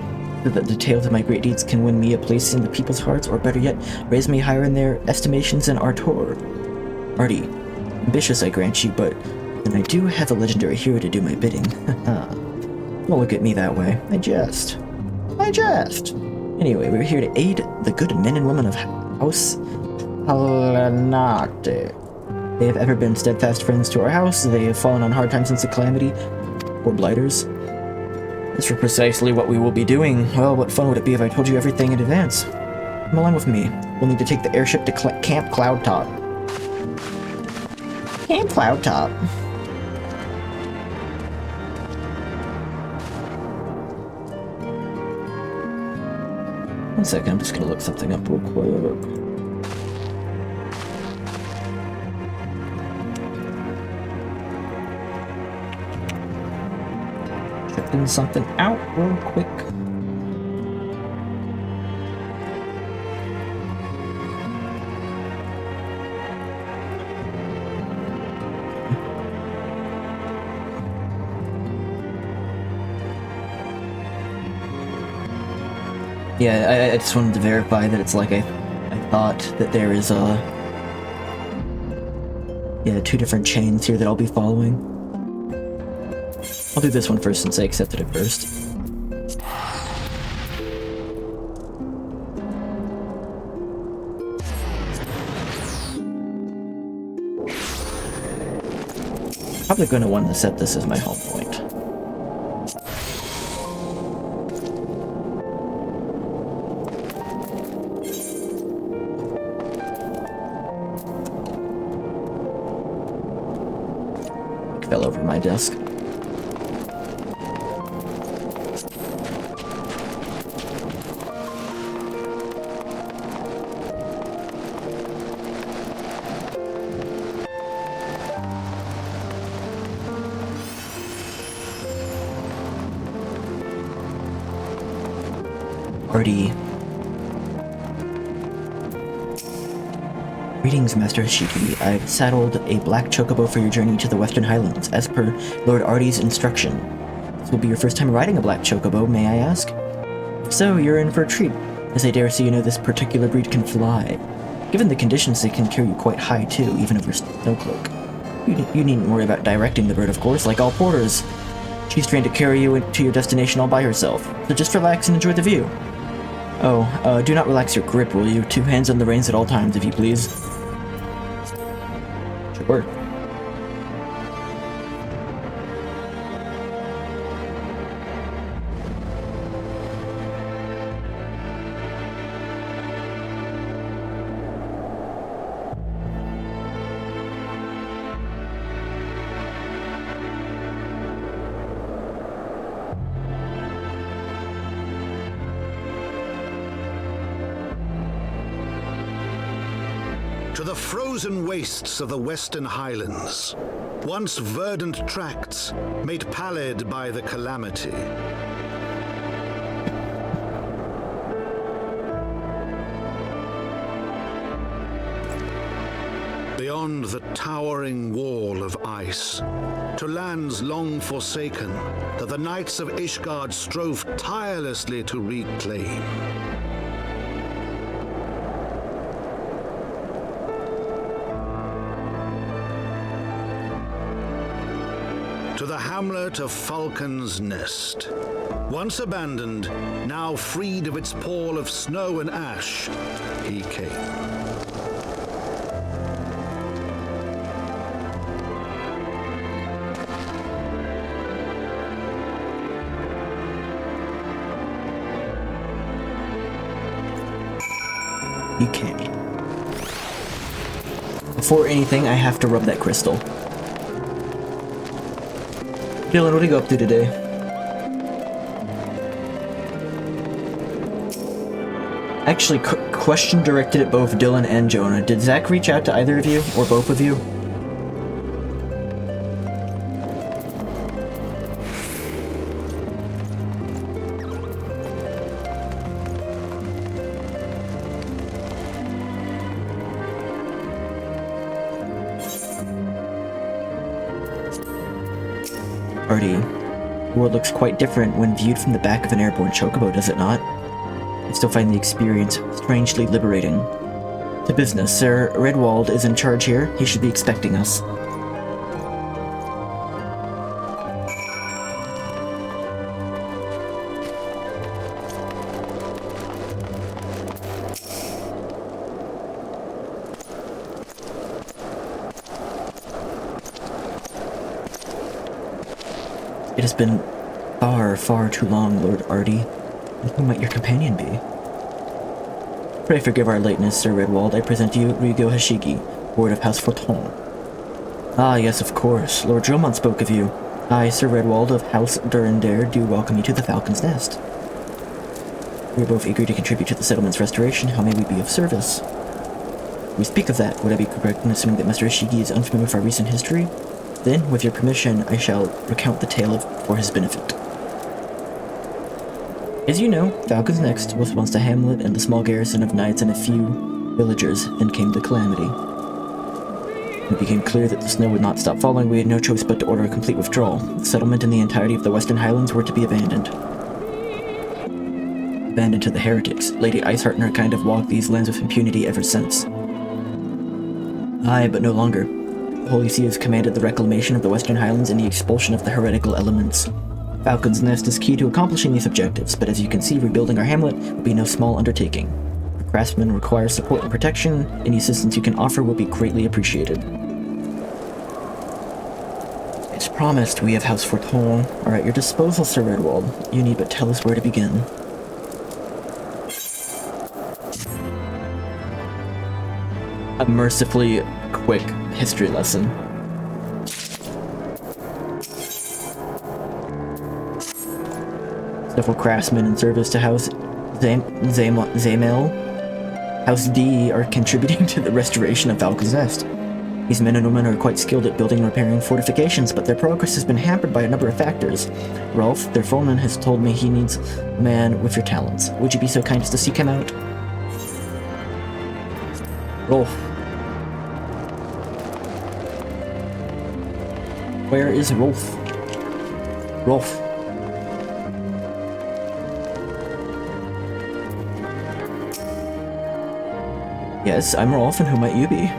Speaker 1: so that the tales of my great deeds can win me a place in the people's hearts, or better yet, raise me higher in their estimations than Artur. Artie, ambitious I grant you, but then I do have a legendary hero to do my bidding. Don't look at me that way. I jest. Anyway, we're here to aid the good men and women of House Palanate. They have ever been steadfast friends to our house. They have fallen on hard times since the calamity, or blighters. As for precisely what we will be doing, well, what fun would it be if I told you everything in advance? Come along with me. We'll need to take the airship to Camp Cloudtop. Camp Cloudtop. One second, I'm just gonna look something up real quick. Checking something out real quick. Yeah, I just wanted to verify that it's like I thought that there is two different chains here that I'll be following. I'll do this one first since I accepted it first. Probably going to want to set this as my home point. Fell over my desk. Artie. Greetings, Master Hashiki. I've saddled a black chocobo for your journey to the Western Highlands, as per Lord Artie's instruction. This will be your first time riding a black chocobo, may I ask? If so, you're in for a treat, as I dare say you know this particular breed can fly. Given the conditions, they can carry you quite high too, even over Snowcloak. You needn't worry about directing the bird, of course, like all porters. She's trained to carry you to your destination all by herself, so just relax and enjoy the view. Oh, do not relax your grip, will you? 2 hands on the reins at all times, if you please. Sure.
Speaker 5: to the frozen wastes of the Western Highlands, once verdant tracts made pallid by the calamity. Beyond the towering wall of ice, to lands long forsaken that the Knights of Ishgard strove tirelessly to reclaim. To the hamlet of Falcon's Nest, once abandoned, now freed of its pall of snow and ash, he came.
Speaker 1: Okay. Before anything, I have to rub that crystal. Dylan, what are you up to today? Actually, question directed at both Dylan and Jonah. Did Zach reach out to either of you, or both of you? Artie, the world looks quite different when viewed from the back of an airborne chocobo, does it not? I still find the experience strangely liberating. To business, Sir Redwald is in charge here. He should be expecting us. It has been far, far too long, Lord Artie. And who might your companion be? Pray forgive our lateness, Sir Redwald. I present to you Rigo Hashigi, Ward of House Forton. Ah, yes, of course. Lord Dromont spoke of you. I, Sir Redwald of House Durandare, do welcome you to the Falcon's Nest. We are both eager to contribute to the settlement's restoration. How may we be of service? We speak of that. Would I be correct in assuming that Master Hashigi is unfamiliar with our recent history? Then, with your permission, I shall recount the tale for his benefit. As you know, Falcon's Nest was once a hamlet and a small garrison of knights and a few villagers. Then came the calamity. When it became clear that the snow would not stop falling, we had no choice but to order a complete withdrawal. The settlement and the entirety of the Western Highlands were to be abandoned. Abandoned to the heretics. Lady Iceheart and her kind have walked these lands with impunity ever since. Aye, but no longer. The Holy See has commanded the reclamation of the Western Highlands and the expulsion of the heretical elements. Falcon's Nest is key to accomplishing these objectives, but as you can see, rebuilding our hamlet will be no small undertaking. Our craftsmen require support and protection. Any assistance you can offer will be greatly appreciated. As promised, we have House Forton are at your disposal, Sir Redwald. You need but tell us where to begin. A mercifully quick history lesson. Several craftsmen in service to House Zamel, House D are contributing to the restoration of Falcon's Nest. These men and women are quite skilled at building and repairing fortifications, but their progress has been hampered by a number of factors. Rolf, their foreman, has told me he needs a man with your talents. Would you be so kind as to seek him out? Rolf. Where is Rolf? Rolf. Yes, I'm Rolf, and who might you be?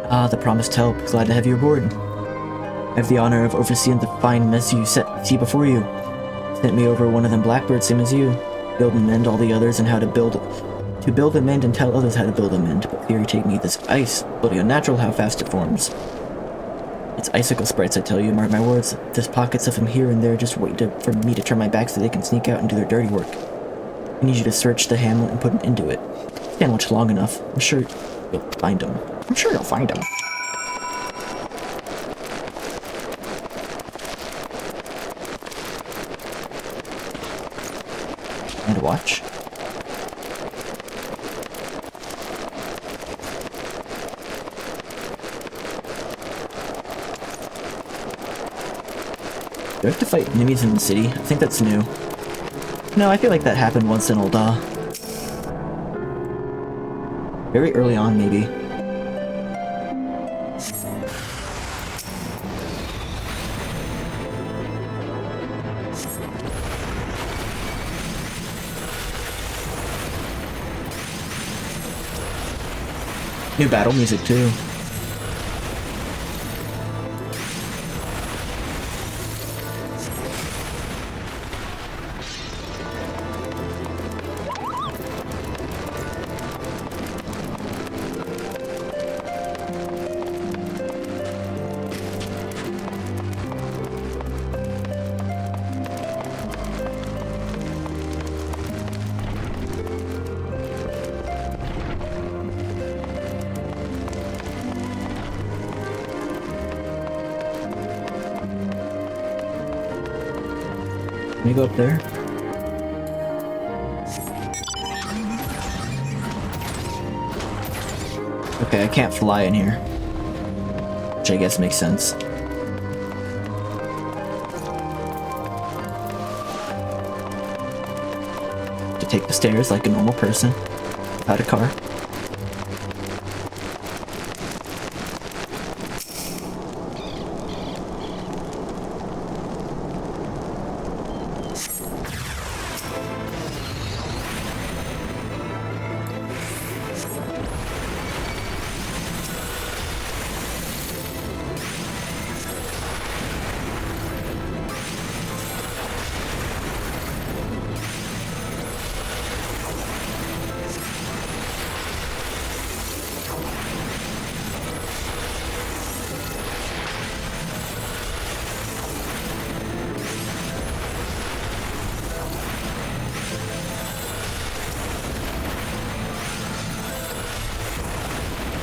Speaker 1: Ah, the promised help. Glad to have you aboard. I have the honor of overseeing the fine mess you see before you. Sent me over one of them blackbirds, same as you. Build and mend all the others and how to build and mend and tell others how to build and mend. But here, take me this ice. Bloody unnatural how fast it forms. It's icicle sprites, I tell you, mark my words. There's pockets of them here and there just waiting for me to turn my back so they can sneak out and do their dirty work. I need you to search the hamlet and put an end to it. Stand much long enough. I'm sure you'll find them. I'm sure you'll find them. And watch. have to fight enemies in the city? I think that's new. No, I feel like that happened once in Ul'dah. Very early on, maybe. New battle music, too. Can we go up there? Okay, I can't fly in here. Which I guess makes sense. To take the stairs like a normal person. Without a car.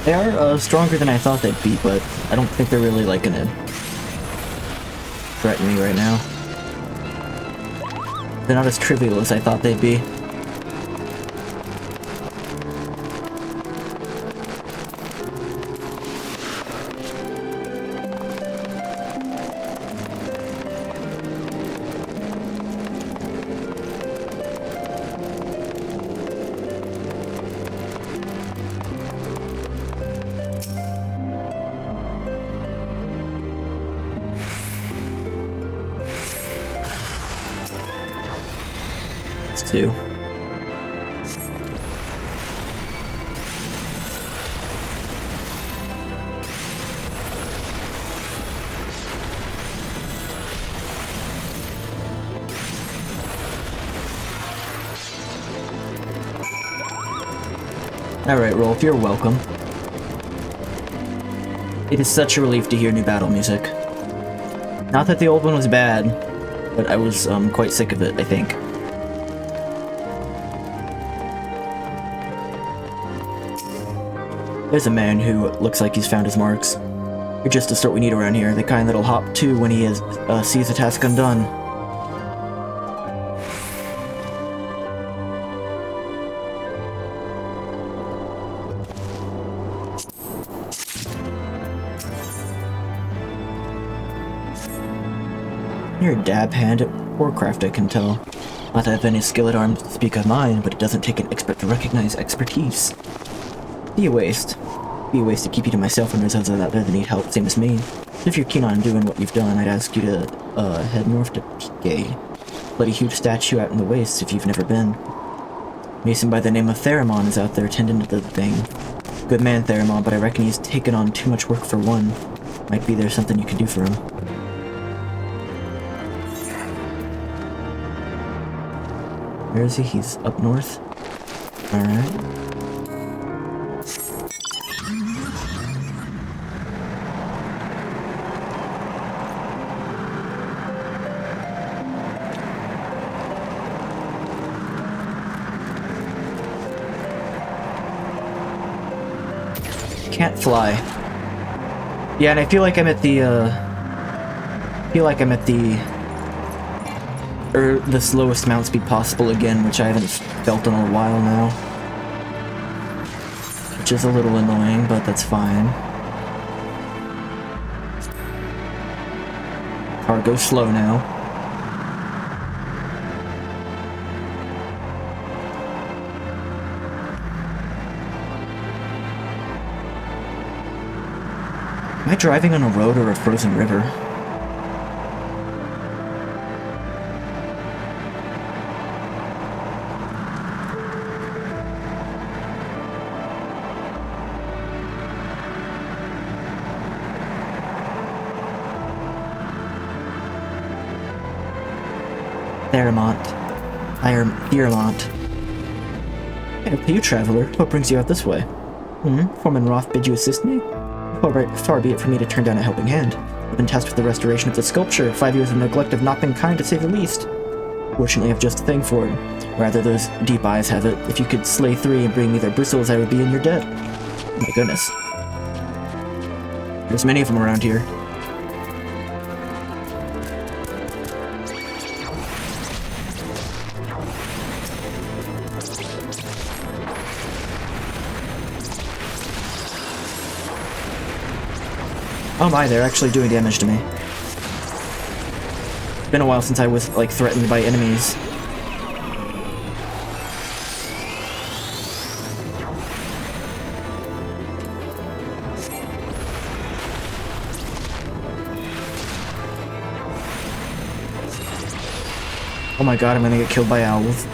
Speaker 1: They are stronger than I thought they'd be, but I don't think they're really like gonna threaten me right now. They're not as trivial as I thought they'd be. Too. Alright, Rolf, you're welcome. It is such a relief to hear new battle music. Not that the old one was bad, but I was quite sick of it, I think. There's a man who looks like he's found his marks. You're just the sort we need around here, the kind that'll hop to when he sees the task undone. You're a dab hand at warcraft, I can tell. Not that I have any skill at arms to speak of mine, but it doesn't take an expert to recognize expertise. Be a waste. Be a waste to keep you to myself when there's others out there that need help, same as me. If you're keen on doing what you've done, I'd ask you to, head north to Pike. Bloody huge statue out in the wastes if you've never been. Mason by the name of Theramon is out there tending to the thing. Good man, Theramon, but I reckon he's taken on too much work for one. Might be there's something you can do for him. Where is he? He's up north? Alright. Can't fly. Yeah, and I feel like I'm at the, the slowest mount speed possible again, which I haven't felt in a while now. Which is a little annoying, but that's fine. Car goes slow now. Am I driving on a road or a frozen river? Theramont. Hey, you traveler, what brings you out this way? Foreman Roth bid you assist me? Far be it for me to turn down a helping hand. I've been tasked with the restoration of the sculpture. 5 years of neglect have not been kind, to say the least. Fortunately, I have just a thing for it. Rather, those deep eyes have it. If you could slay 3 and bring me their bristles, I would be in your debt. Oh my goodness. There's many of them around here. Oh my, they're actually doing damage to me. It's been a while since I was, like, threatened by enemies. Oh my god, I'm gonna get killed by owls.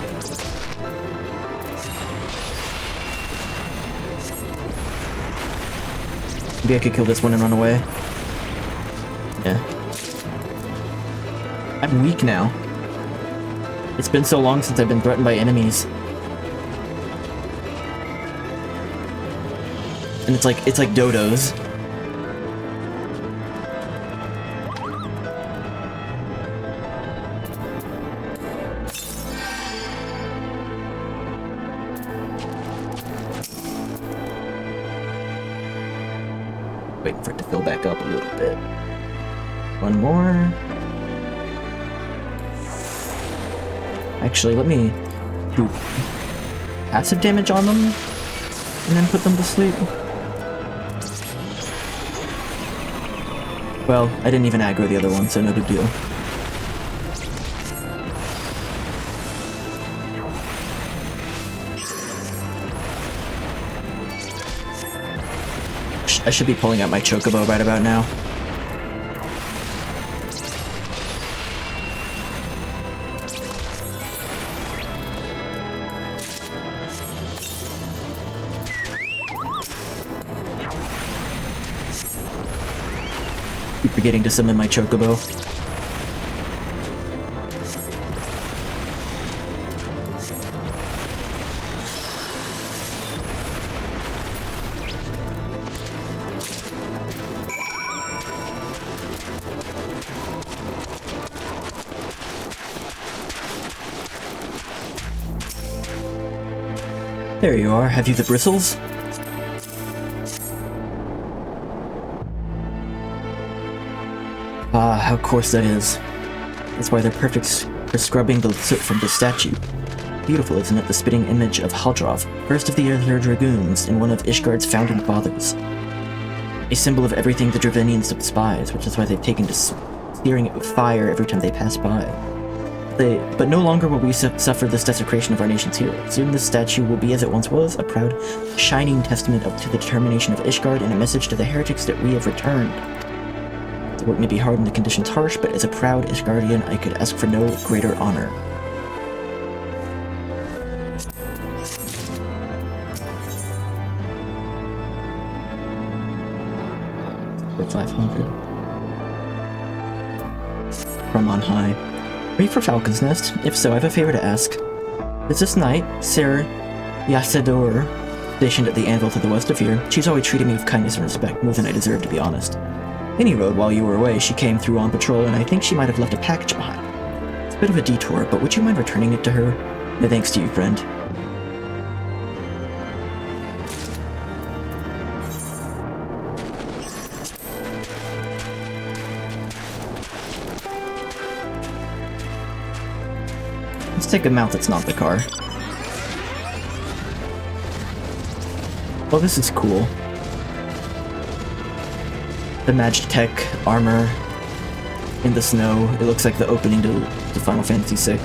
Speaker 1: Maybe I could kill this one and run away. Yeah. I'm weak now. It's been so long since I've been threatened by enemies. And it's like dodos. Waiting for it to fill back up a little bit. One more. Actually, let me do passive damage on them and then put them to sleep. Well, I didn't even aggro the other one, so no big deal. I should be pulling out my chocobo right about now. Keep forgetting to summon my chocobo. There you are. Have you the bristles? Ah, how coarse that is. That's why they're perfect for scrubbing the soot from the statue. Beautiful, isn't it? The spitting image of Haldrov, first of the Aether Dragoons and one of Ishgard's founding fathers. A symbol of everything the Dravenians despise, which is why they've taken to searing it with fire every time they pass by. But no longer will we suffer this desecration of our nation's heroes. Soon this statue will be as it once was, a proud, shining testament to the determination of Ishgard and a message to the heretics that we have returned. The work may be hard and the conditions harsh, but as a proud Ishgardian, I could ask for no greater honor. For 500. From on high. Are you for Falcon's Nest? If so, I have a favor to ask. There's this knight, Ser Yasador, stationed at the anvil to the west of here. She's always treated me with kindness and respect, more than I deserve, to be honest. Any road while you were away, she came through on patrol, and I think she might have left a package behind. It's a bit of a detour, but would you mind returning it to her? No thanks to you, friend. Let's take a mount that's not the car. Oh, this is cool. The Magitech armor in the snow. It looks like the opening to Final Fantasy VI.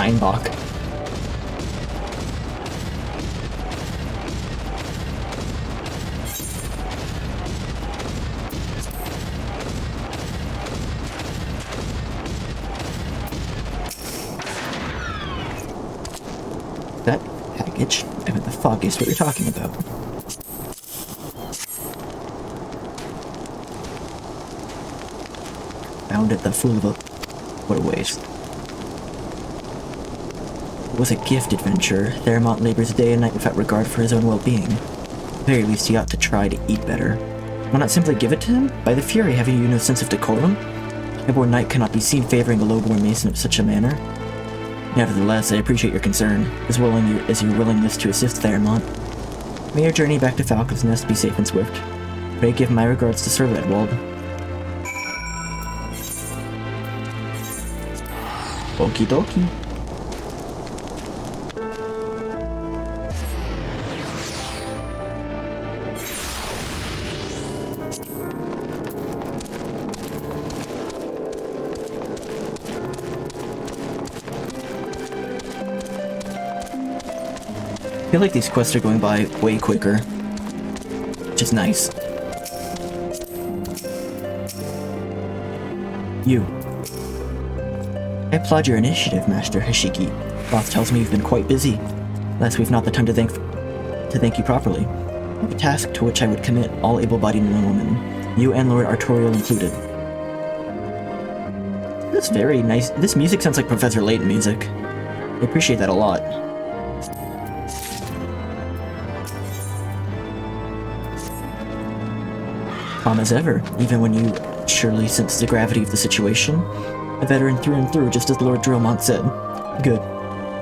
Speaker 1: Steinbach. That package? I mean, the fuck is what you're talking about. Found it, the fool of a... What a waste. It was a gift adventure. Theramont labors day and night without regard for his own well-being. At the very least, he ought to try to eat better. Why not simply give it to him? By the Fury, having you no sense of decorum? A highborn knight cannot be seen favoring a lowborn mason of such a manner. Nevertheless, I appreciate your concern, as as your willingness to assist Theramont. May your journey back to Falcon's Nest be safe and swift. Pray give my regards to Sir Redwald. Okie dokie. I feel like these quests are going by way quicker, which is nice. You. I applaud your initiative, Master Hashiki. Roth tells me you've been quite busy. Alas, we've not the time to thank you properly. I have a task to which I would commit all able-bodied men and women, you and Lord Artorial included. That's very nice. This music sounds like Professor Layton music. I appreciate that a lot. Calm as ever, even when you surely sense the gravity of the situation. A veteran through and through, just as Lord Drillmont said. Good.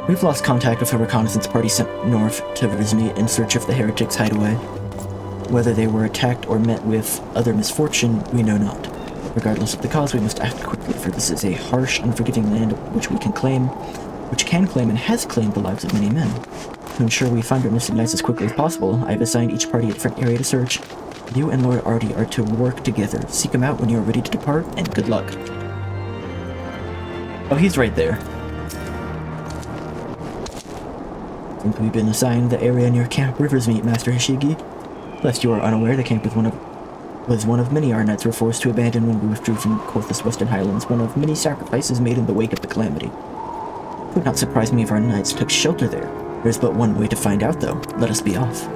Speaker 1: We've lost contact with a reconnaissance party sent north to Rizmi in search of the heretics' hideaway. Whether they were attacked or met with other misfortune, we know not. Regardless of the cause, we must act quickly, for this is a harsh, unforgiving land which can claim and has claimed the lives of many men. To ensure we find our missing knights as quickly as possible, I have assigned each party a different area to search. You and Lord Artie are to work together. Seek him out when you are ready to depart, and good luck. Oh, he's right there. I think we've been assigned the area near Camp Riversmeet, Master Hashigi. Lest you are unaware, the camp was one of many our knights were forced to abandon when we withdrew from Corthus Western Highlands, one of many sacrifices made in the wake of the calamity. It would not surprise me if our knights took shelter there. There's but one way to find out, though. Let us be off.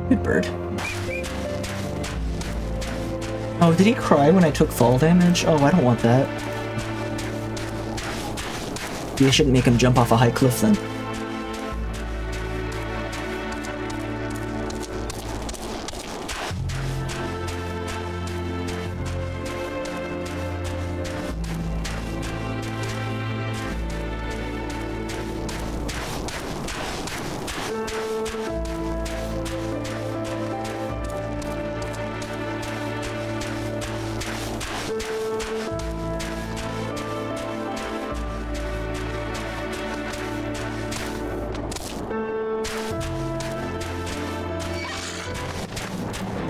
Speaker 1: Good bird. Oh, did he cry when I took fall damage? Oh, I don't want that. Maybe I shouldn't make him jump off a high cliff then.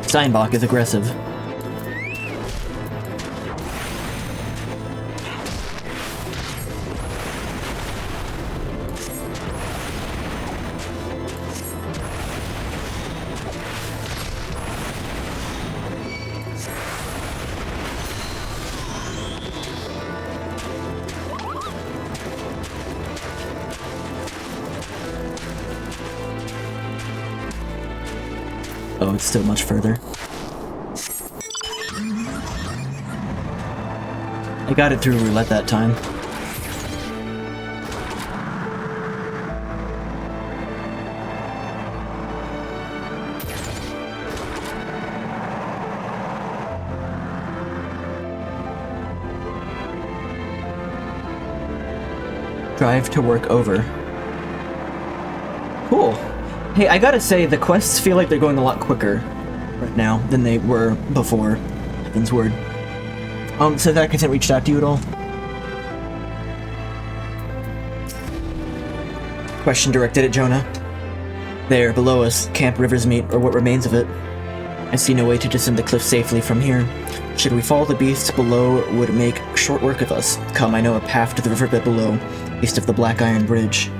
Speaker 1: Steinbach is aggressive. Oh, it's still much further. I got it through roulette that time. Drive to work over. Cool. Hey, I gotta say, the quests feel like they're going a lot quicker. right now than they were before Heavensward. So that hasn't reached out to you at all? Question directed at Jonah. There, below us, Camp River's Meet, or what remains of it. I see no way to descend the cliff safely from here. Should we follow the beasts below, would make short work of us. Come, I know a path to the riverbed below, east of the Black Iron Bridge.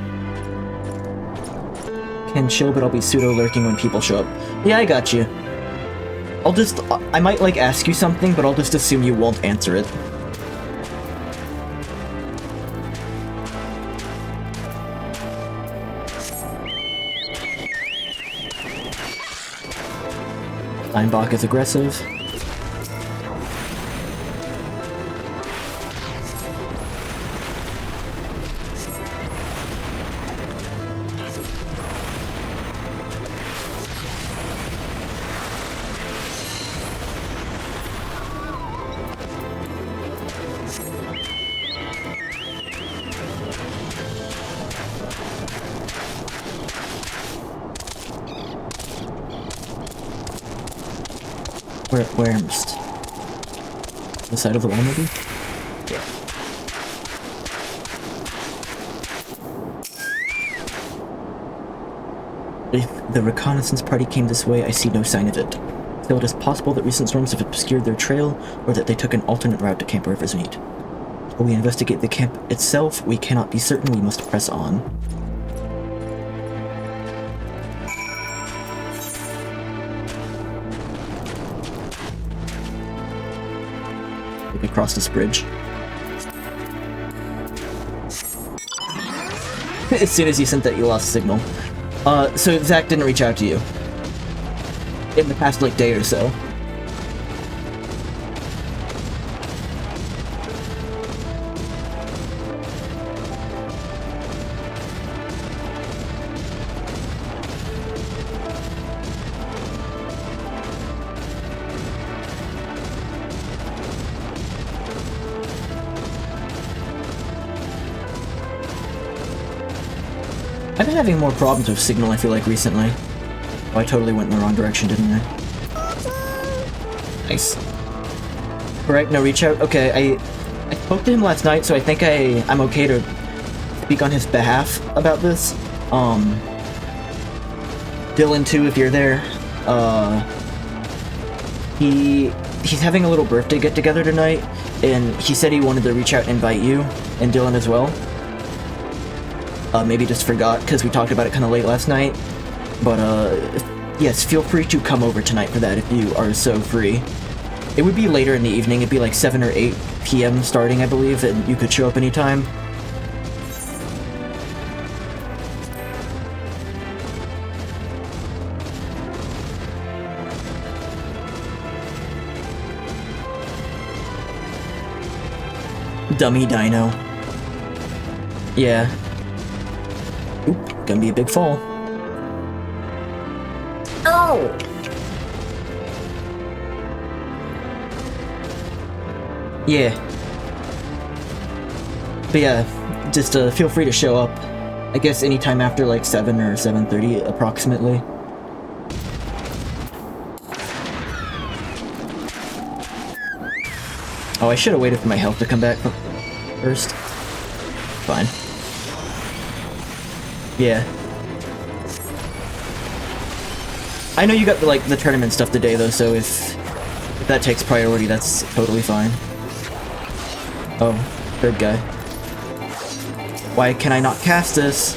Speaker 1: Can chill, but I'll be pseudo-lurking when people show up. Yeah, I got you. I might, like, ask you something, but I'll just assume you won't answer it. Steinbach is aggressive. Where the side of the wall, maybe? Yeah. If the reconnaissance party came this way, I see no sign of it. Still, it is possible that recent storms have obscured their trail, or that they took an alternate route to Camp River's Meet. While we investigate the camp itself, we cannot be certain. We must press on. Across this bridge. As soon as you sent that, you lost signal. So Zach didn't reach out to you in the past, like, day or so. I've been having more problems with signal, I feel like, recently. Oh, I totally went in the wrong direction, didn't I? Nice. Correct, no reach out? Okay, I spoke to him last night, so I think I'm okay to speak on his behalf about this. Dylan, too, if you're there. He's having a little birthday get-together tonight, and he said he wanted to reach out and invite you, and Dylan as well. Maybe just forgot, because we talked about it kind of late last night. But, yes, feel free to come over tonight for that if you are so free. It would be later in the evening, it'd be like 7 or 8 p.m. starting, I believe, and you could show up anytime. Dummy dino. Yeah. Oop, gonna be a big fall. Oh! Yeah. But yeah, just feel free to show up. I guess anytime after like 7 or 7:30 approximately. Oh, I should have waited for my health to come back first. Fine. Yeah. I know you got the tournament stuff today though, so if that takes priority, that's totally fine. Oh, third guy. Why can I not cast this?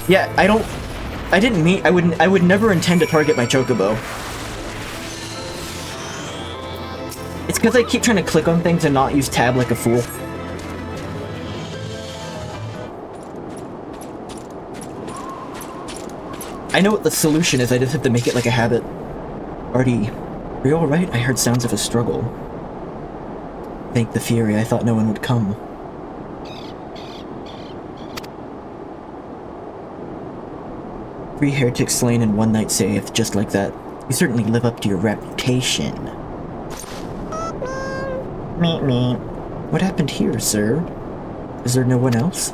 Speaker 1: Yeah, I would never intend to target my chocobo. It's because I keep trying to click on things and not use tab like a fool. I know what the solution is, I just have to make it like a habit. Artie, are you alright? I heard sounds of a struggle. Thank the Fury, I thought no one would come. 3 heretics slain and 1 knight saved, just like that. You certainly live up to your reputation. Meep meep. What happened here, sir? Is there no one else?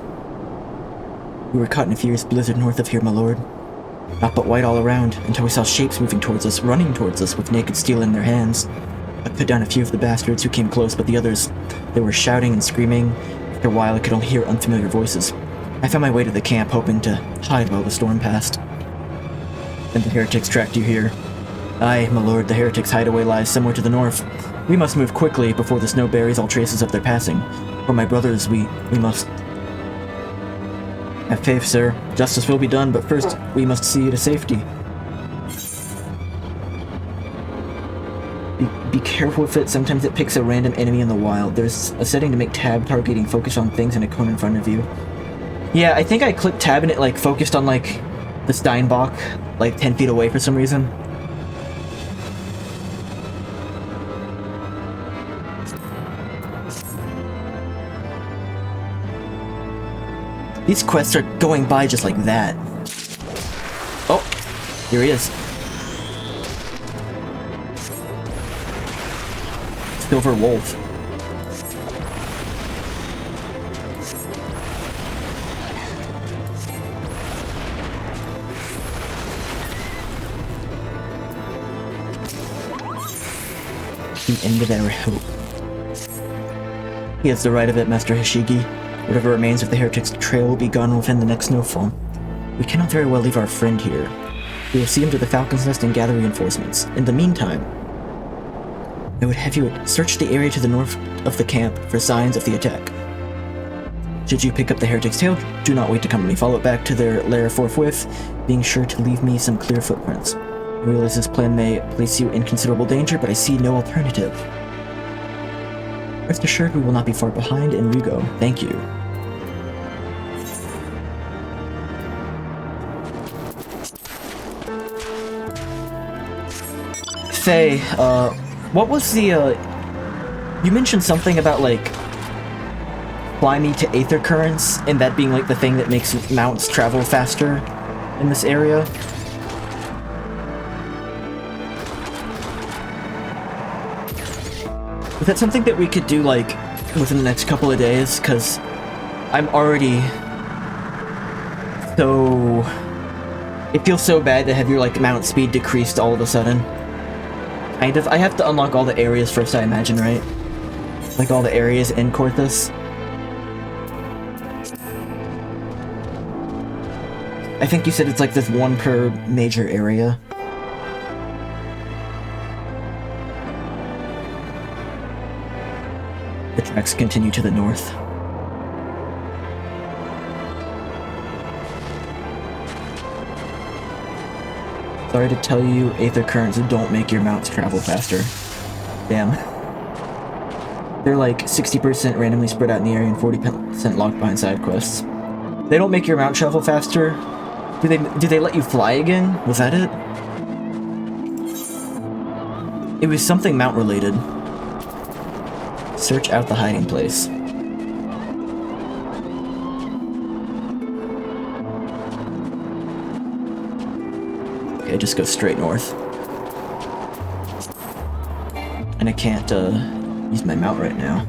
Speaker 1: We were caught in a furious blizzard north of here, my lord. Not but white all around, until we saw shapes moving towards us, running towards us with naked steel in their hands. I put down a few of the bastards who came close, but the others, they were shouting and screaming. After a while, I could only hear unfamiliar voices. I found my way to the camp, hoping to hide while the storm passed. Then the heretics tracked you here. Aye, my lord, the heretics' hideaway lies somewhere to the north. We must move quickly before the snow buries all traces of their passing. For my brothers, we must... Have faith, sir. Justice will be done, but first, we must see you to safety. Be careful with it. Sometimes it picks a random enemy in the wild. There's a setting to make tab targeting focus on things in a cone in front of you. Yeah, I think I clicked tab and it, like, focused on, like, the Steinbach, like, 10 feet away for some reason. These quests are going by just like that. Oh, here he is. Silver Wolf. The end of our hope. He has the right of it, Master Hashigi. Whatever remains of the heretic's trail will be gone within the next snowfall. We cannot very well leave our friend here. We will see him to the Falcon's Nest and gather reinforcements. In the meantime, I would have you search the area to the north of the camp for signs of the attack. Should you pick up the heretic's tail, do not wait to come to me. Follow it back to their lair forthwith, being sure to leave me some clear footprints. I realize this plan may place you in considerable danger, but I see no alternative. Rest assured we will not be far behind in Rigo. Thank you. Faye, what was the, you mentioned something about, like, fly me to aether currents, and that being, like, the thing that makes mounts travel faster in this area? Is that something that we could do, like, within the next couple of days? Because I'm already so... It feels so bad to have your, like, mount speed decreased all of a sudden. Kind of. I have to unlock all the areas first, I imagine, right? Like, all the areas in Korthus. I think you said it's, like, this one per major area. The tracks continue to the north. Sorry to tell you, aether currents don't make your mounts travel faster. Damn. They're like 60% randomly spread out in the area and 40% locked behind side quests. They don't make your mount travel faster. Do they let you fly again? Was that it? It was something mount related. Search out the hiding place. Okay, just go straight north. And I can't use my mount right now.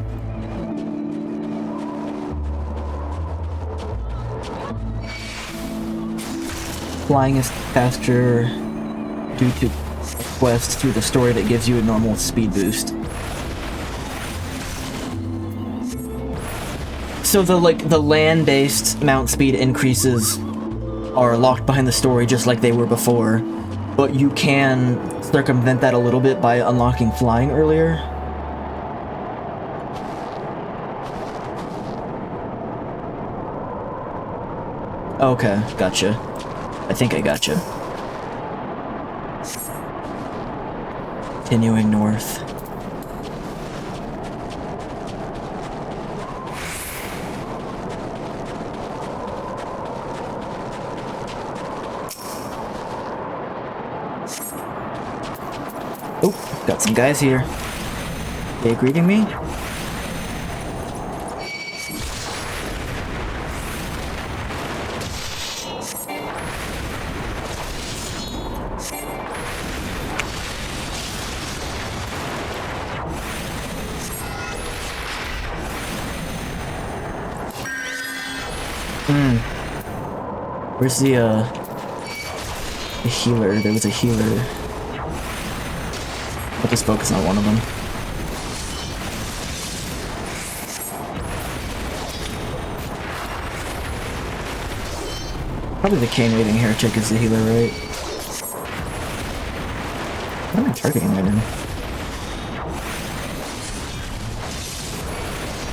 Speaker 1: Flying is faster due to a quest through the story that gives you a normal speed boost. So the land-based mount speed increases are locked behind the story just like they were before, but you can circumvent that a little bit by unlocking flying earlier. Okay, gotcha. I think I gotcha. Continuing north. Oh, got some guys here. They greeting me? Where's the healer? There was a healer. I'll just focus on one of them. Probably the cane-waving heretic is the healer, right? What am I targeting right now?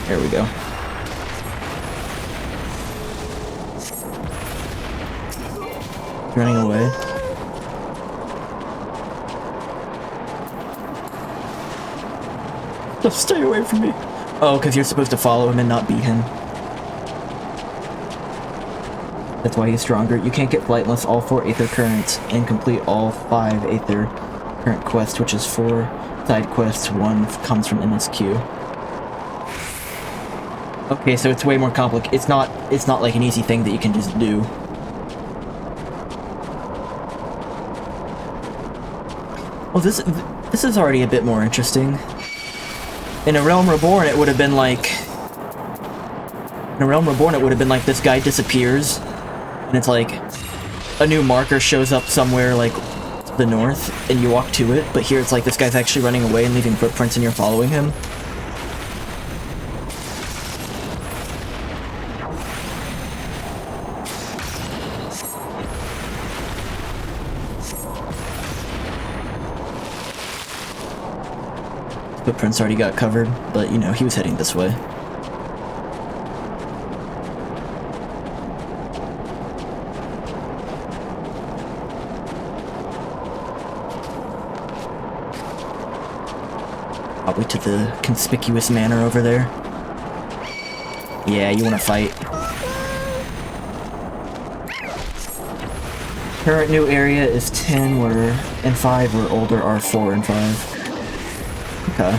Speaker 1: There we go. Running away. Just stay away from me. Oh, because you're supposed to follow him and not beat him. That's why he's stronger. You can't get flight unless all 4 Aether Currents and complete all 5 Aether Current quests, which is 4 side quests. 1 comes from MSQ. Okay, so it's way more complicated. It's not like an easy thing that you can just do. Well, this is already a bit more interesting. In A Realm Reborn, it would have been like... In A Realm Reborn, it would have been like this guy disappears, and it's like a new marker shows up somewhere like to the north, and you walk to it, but here it's like this guy's actually running away and leaving footprints and you're following him. Footprints already got covered, but you know, he was heading this way. Probably to the conspicuous manor over there. Yeah, you want to fight. Current new area is 10, and 5 where older are 4 and 5. Okay.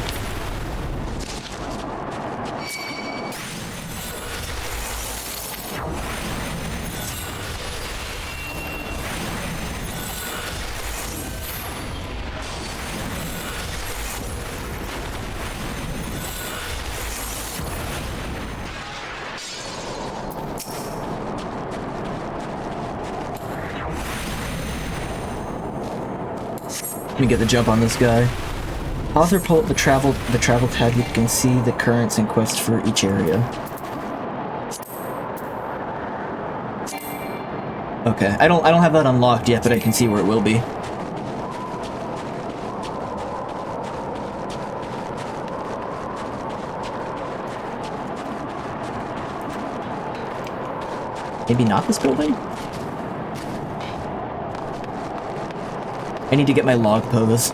Speaker 1: Let me get the jump on this guy. Author pull up the travel tab. You can see the currents and quests for each area. Okay, I don't have that unlocked yet, but I can see where it will be. Maybe not this building? I need to get my log pose.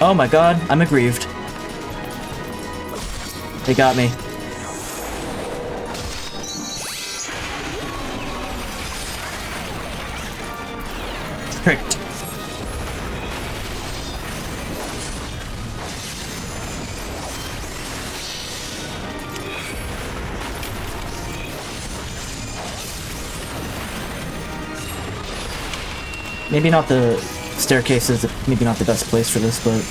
Speaker 1: Oh my god, I'm aggrieved. They got me. Tricked. Maybe not the staircase is maybe not the best place for this, but...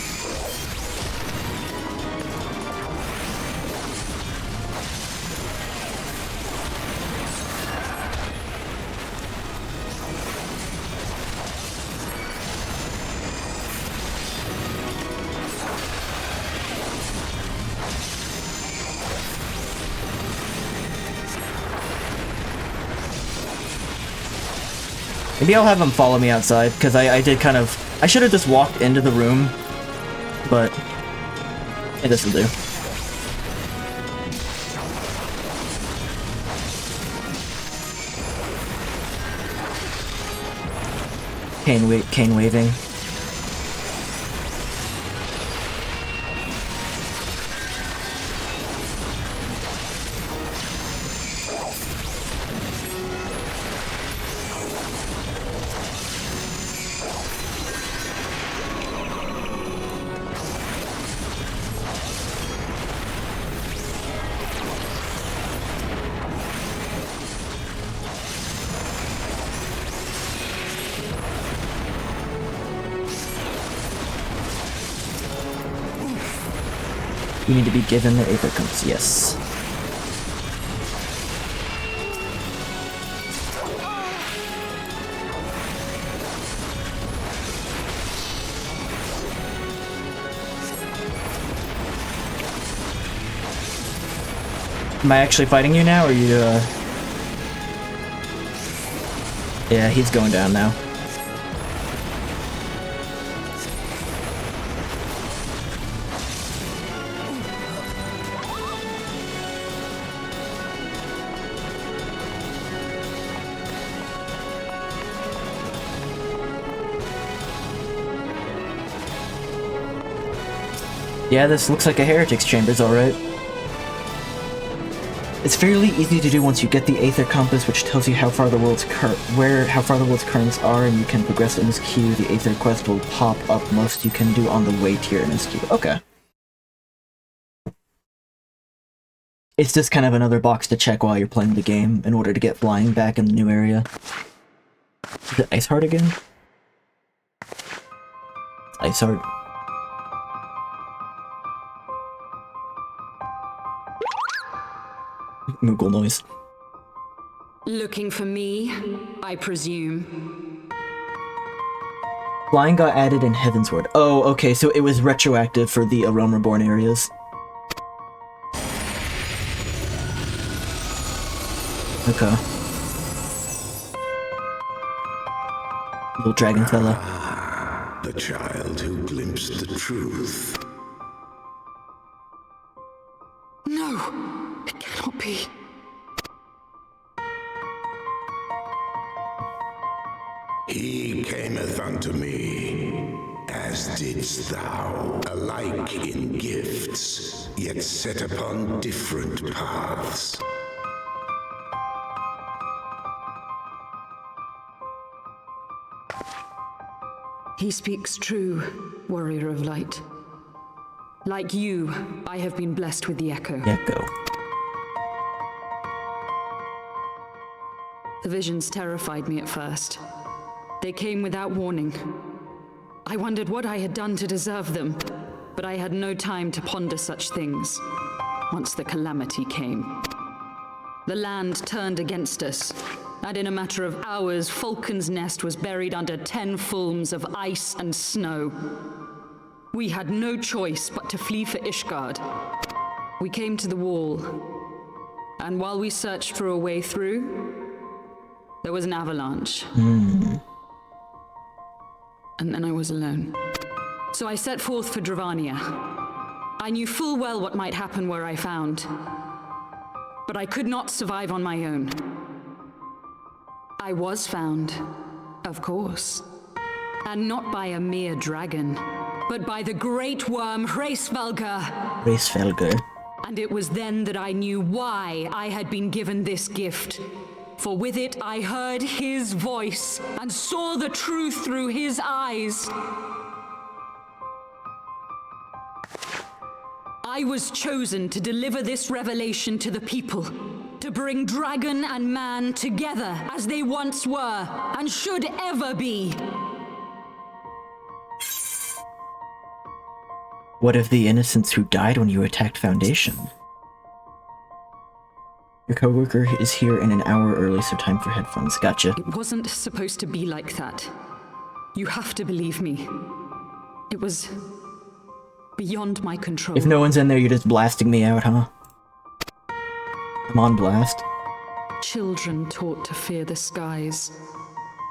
Speaker 1: Maybe I'll have them follow me outside, because I did kind of... I should have just walked into the room, but... yeah, this will do. Cane waving. You need to be given the Aether Compass, yes. Am I actually fighting you now, or are you, Yeah, he's going down now. Yeah, this looks like a heretic's chambers, alright. It's fairly easy to do once you get the Aether Compass, which tells you how far the world's currents are, and you can progress in this queue. The Aether quest will pop up most you can do on the way to your in this queue. Okay. It's just kind of another box to check while you're playing the game in order to get flying back in the new area. Is it Ice Heart again? Ice Heart. Moogle noise.
Speaker 6: Looking for me, I presume.
Speaker 1: Flying got added in Heavensward. Oh, okay, so it was retroactive for the Realm Reborn areas. Okay. Little dragon fella.
Speaker 5: The child who glimpsed the truth.
Speaker 6: No, it cannot be.
Speaker 5: He cameth unto me, as didst thou, alike in gifts, yet set upon different paths.
Speaker 6: He speaks true, warrior of light. Like you, I have been blessed with the Echo.
Speaker 1: Echo.
Speaker 6: The visions terrified me at first. They came without warning. I wondered what I had done to deserve them, but I had no time to ponder such things once the calamity came. The land turned against us, and in a matter of hours, Falcon's Nest was buried under 10 fulms of ice and snow. We had no choice but to flee for Ishgard. We came to the wall, and while we searched for a way through, there was an avalanche. And then I was alone. So I set forth for Dravania. I knew full well what might happen where I found, but I could not survive on my own. I was found, of course, and not by a mere dragon, but by the great worm Hraesvelgr.
Speaker 1: Hraesvelgr.
Speaker 6: And it was then that I knew why I had been given this gift. For with it I heard his voice and saw the truth through his eyes. I was chosen to deliver this revelation to the people, to bring dragon and man together as they once were and should ever be.
Speaker 1: What of the innocents who died when you attacked Foundation? Your coworker is here in an hour early, so time for headphones. Gotcha.
Speaker 6: It wasn't supposed to be like that. You have to believe me. It was beyond my control.
Speaker 1: If no one's in there, you're just blasting me out, huh? I'm on blast.
Speaker 6: Children taught to fear the skies,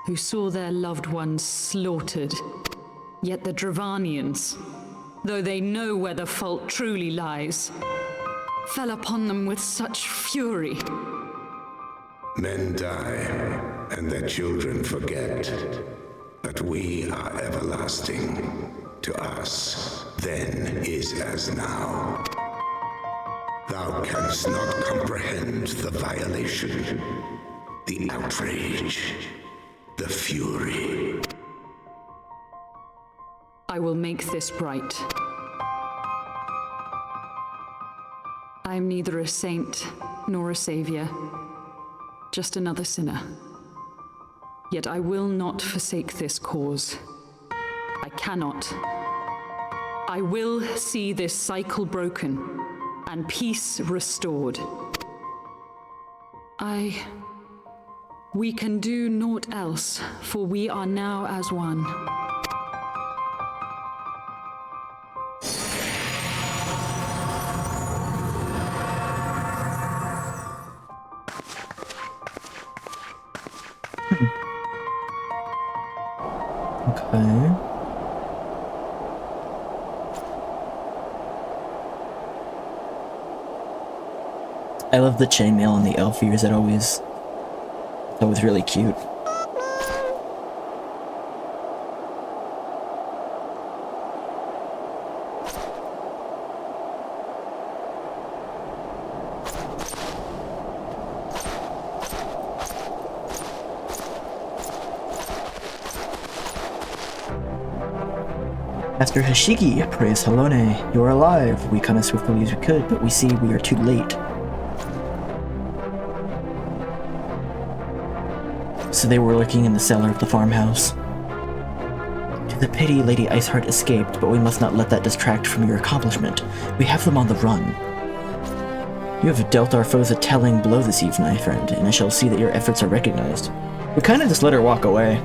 Speaker 6: who saw their loved ones slaughtered. Yet the Dravanians, though they know where the fault truly lies, fell upon them with such fury.
Speaker 5: Men die, and their children forget. But we are everlasting. To us, then is as now. Thou canst not comprehend the violation, the outrage, the fury.
Speaker 6: I will make this right. I am neither a saint nor a savior, just another sinner. Yet I will not forsake this cause. I cannot. I will see this cycle broken and peace restored. We can do naught else, for we are now as one.
Speaker 1: Okay. I love the chainmail on the elf ears. It's always really cute. Master Hashigi, praise Halone. You are alive. We come as swiftly as we could, but we see we are too late. So they were lurking in the cellar of the farmhouse. To the pity, Lady Iceheart escaped, but we must not let that distract from your accomplishment. We have them on the run. You have dealt our foes a telling blow this eve, my friend, and I shall see that your efforts are recognized. We kind of just let her walk away.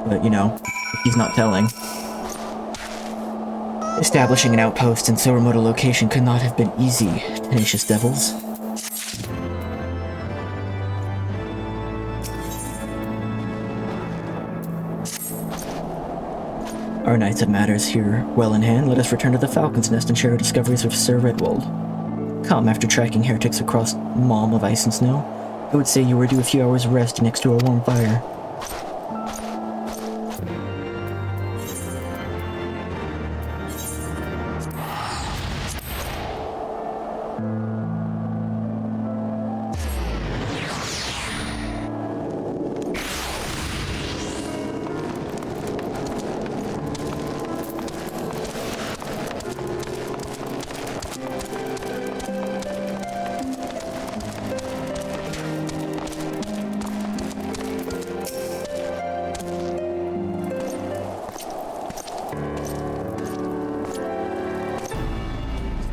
Speaker 1: But, you know, he's not telling. Establishing an outpost in so remote a location could not have been easy, tenacious devils. Our Knights of Matters here well in hand, let us return to the Falcon's Nest and share our discoveries with Sir Redwold. Come, after tracking heretics across Malm of Ice and Snow, I would say you were due a few hours rest next to a warm fire.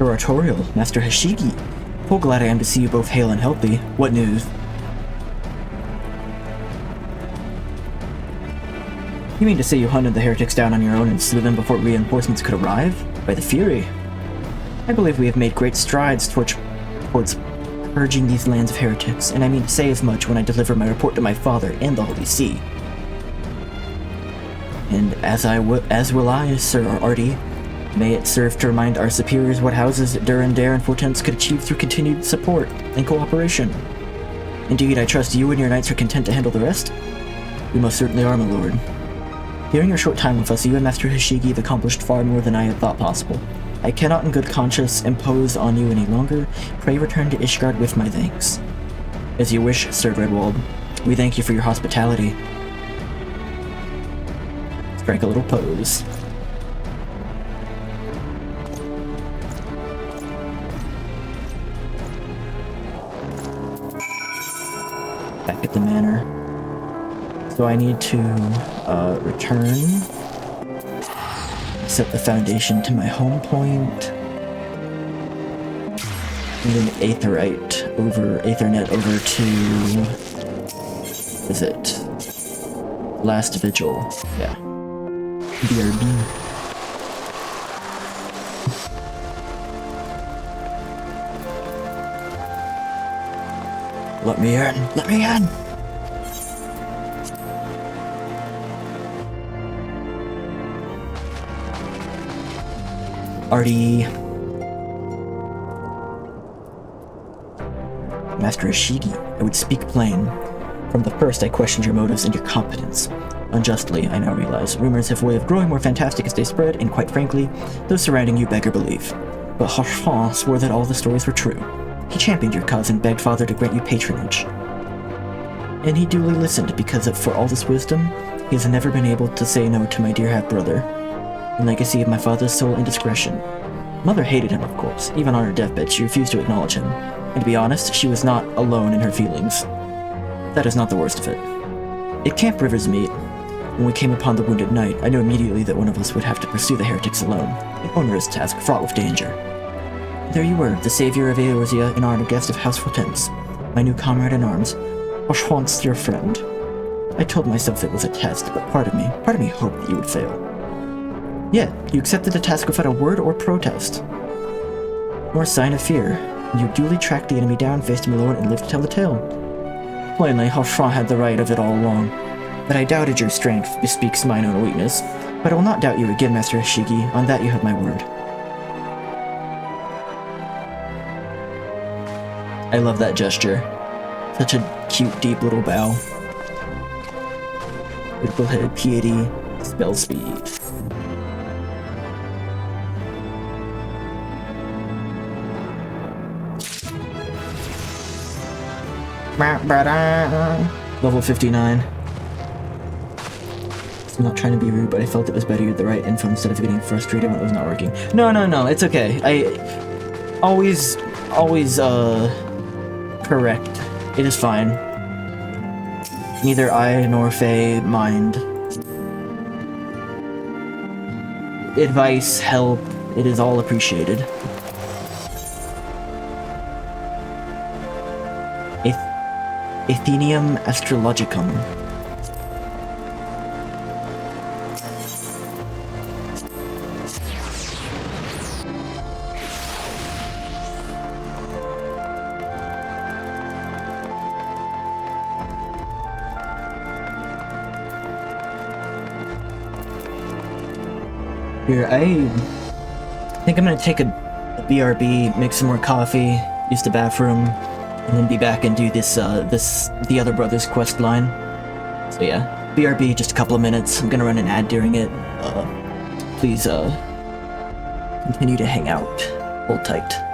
Speaker 1: Oratorial, Master Hashigi. Full glad I am to see you both hale and healthy. What news? You mean to say you hunted the heretics down on your own and slew them before reinforcements could arrive? By the Fury. I believe we have made great strides towards purging these lands of heretics, and I mean to say as much when I deliver my report to my father and the Holy See. And as will I, Sir Artie. May it serve to remind our superiors what houses Durandare and Fortence could achieve through continued support and cooperation. Indeed, I trust you and your knights are content to handle the rest? We most certainly are, my lord. During your short time with us, you and Master Hashigi have accomplished far more than I had thought possible. I cannot in good conscience impose on you any longer. Pray return to Ishgard with my thanks. As you wish, Sir Redwold. We thank you for your hospitality. Strike a little pose. Back at the manor. So I need to return, set the foundation to my home point, and then Aethernet over to, is it Last Vigil? Yeah. BRB. Let me in! Let me in! Artie. Master Ishigi, I would speak plain. From the first I questioned your motives and your competence. Unjustly, I now realize. Rumors have a way of growing more fantastic as they spread, and quite frankly, those surrounding you beggar belief. But Harfan swore that all the stories were true. He championed your cause and begged Father to grant you patronage. And he duly listened because for all this wisdom, he has never been able to say no to my dear half-brother. The legacy of my father's sole indiscretion. Mother hated him, of course. Even on her deathbed, she refused to acknowledge him. And to be honest, she was not alone in her feelings. That is not the worst of it. At Camp River's Meet, When we came upon the wounded knight, I knew immediately that one of us would have to pursue the heretics alone, an onerous task fraught with danger. There you were, the savior of Eorzea and honored guest of House Hortense, my new comrade in arms, once your friend. I told myself it was a test, but part of me hoped that you would fail. Yet, you accepted the task without a word or protest, nor sign of fear. You duly tracked the enemy down, faced him alone, and lived to tell the tale. Plainly, Hausran had the right of it all along, but I doubted your strength bespeaks mine own weakness. But I will not doubt you again, Master Ashigi. On that you have my word. I love that gesture. Such a cute, deep little bow. Critical hit, piety, spell speed. Level 59. I'm not trying to be rude, but I felt it was better you had the right info instead of getting frustrated when it was not working. No, it's okay. I always, correct. It is fine. Neither I nor Faye mind. Advice, help, it is all appreciated. Athenium Astrologicum. Here, I think I'm gonna take a BRB, make some more coffee, use the bathroom, and then be back and do this, the Other Brothers quest line. So yeah, BRB, just a couple of minutes. I'm gonna run an ad during it. Please, continue to hang out. Hold tight.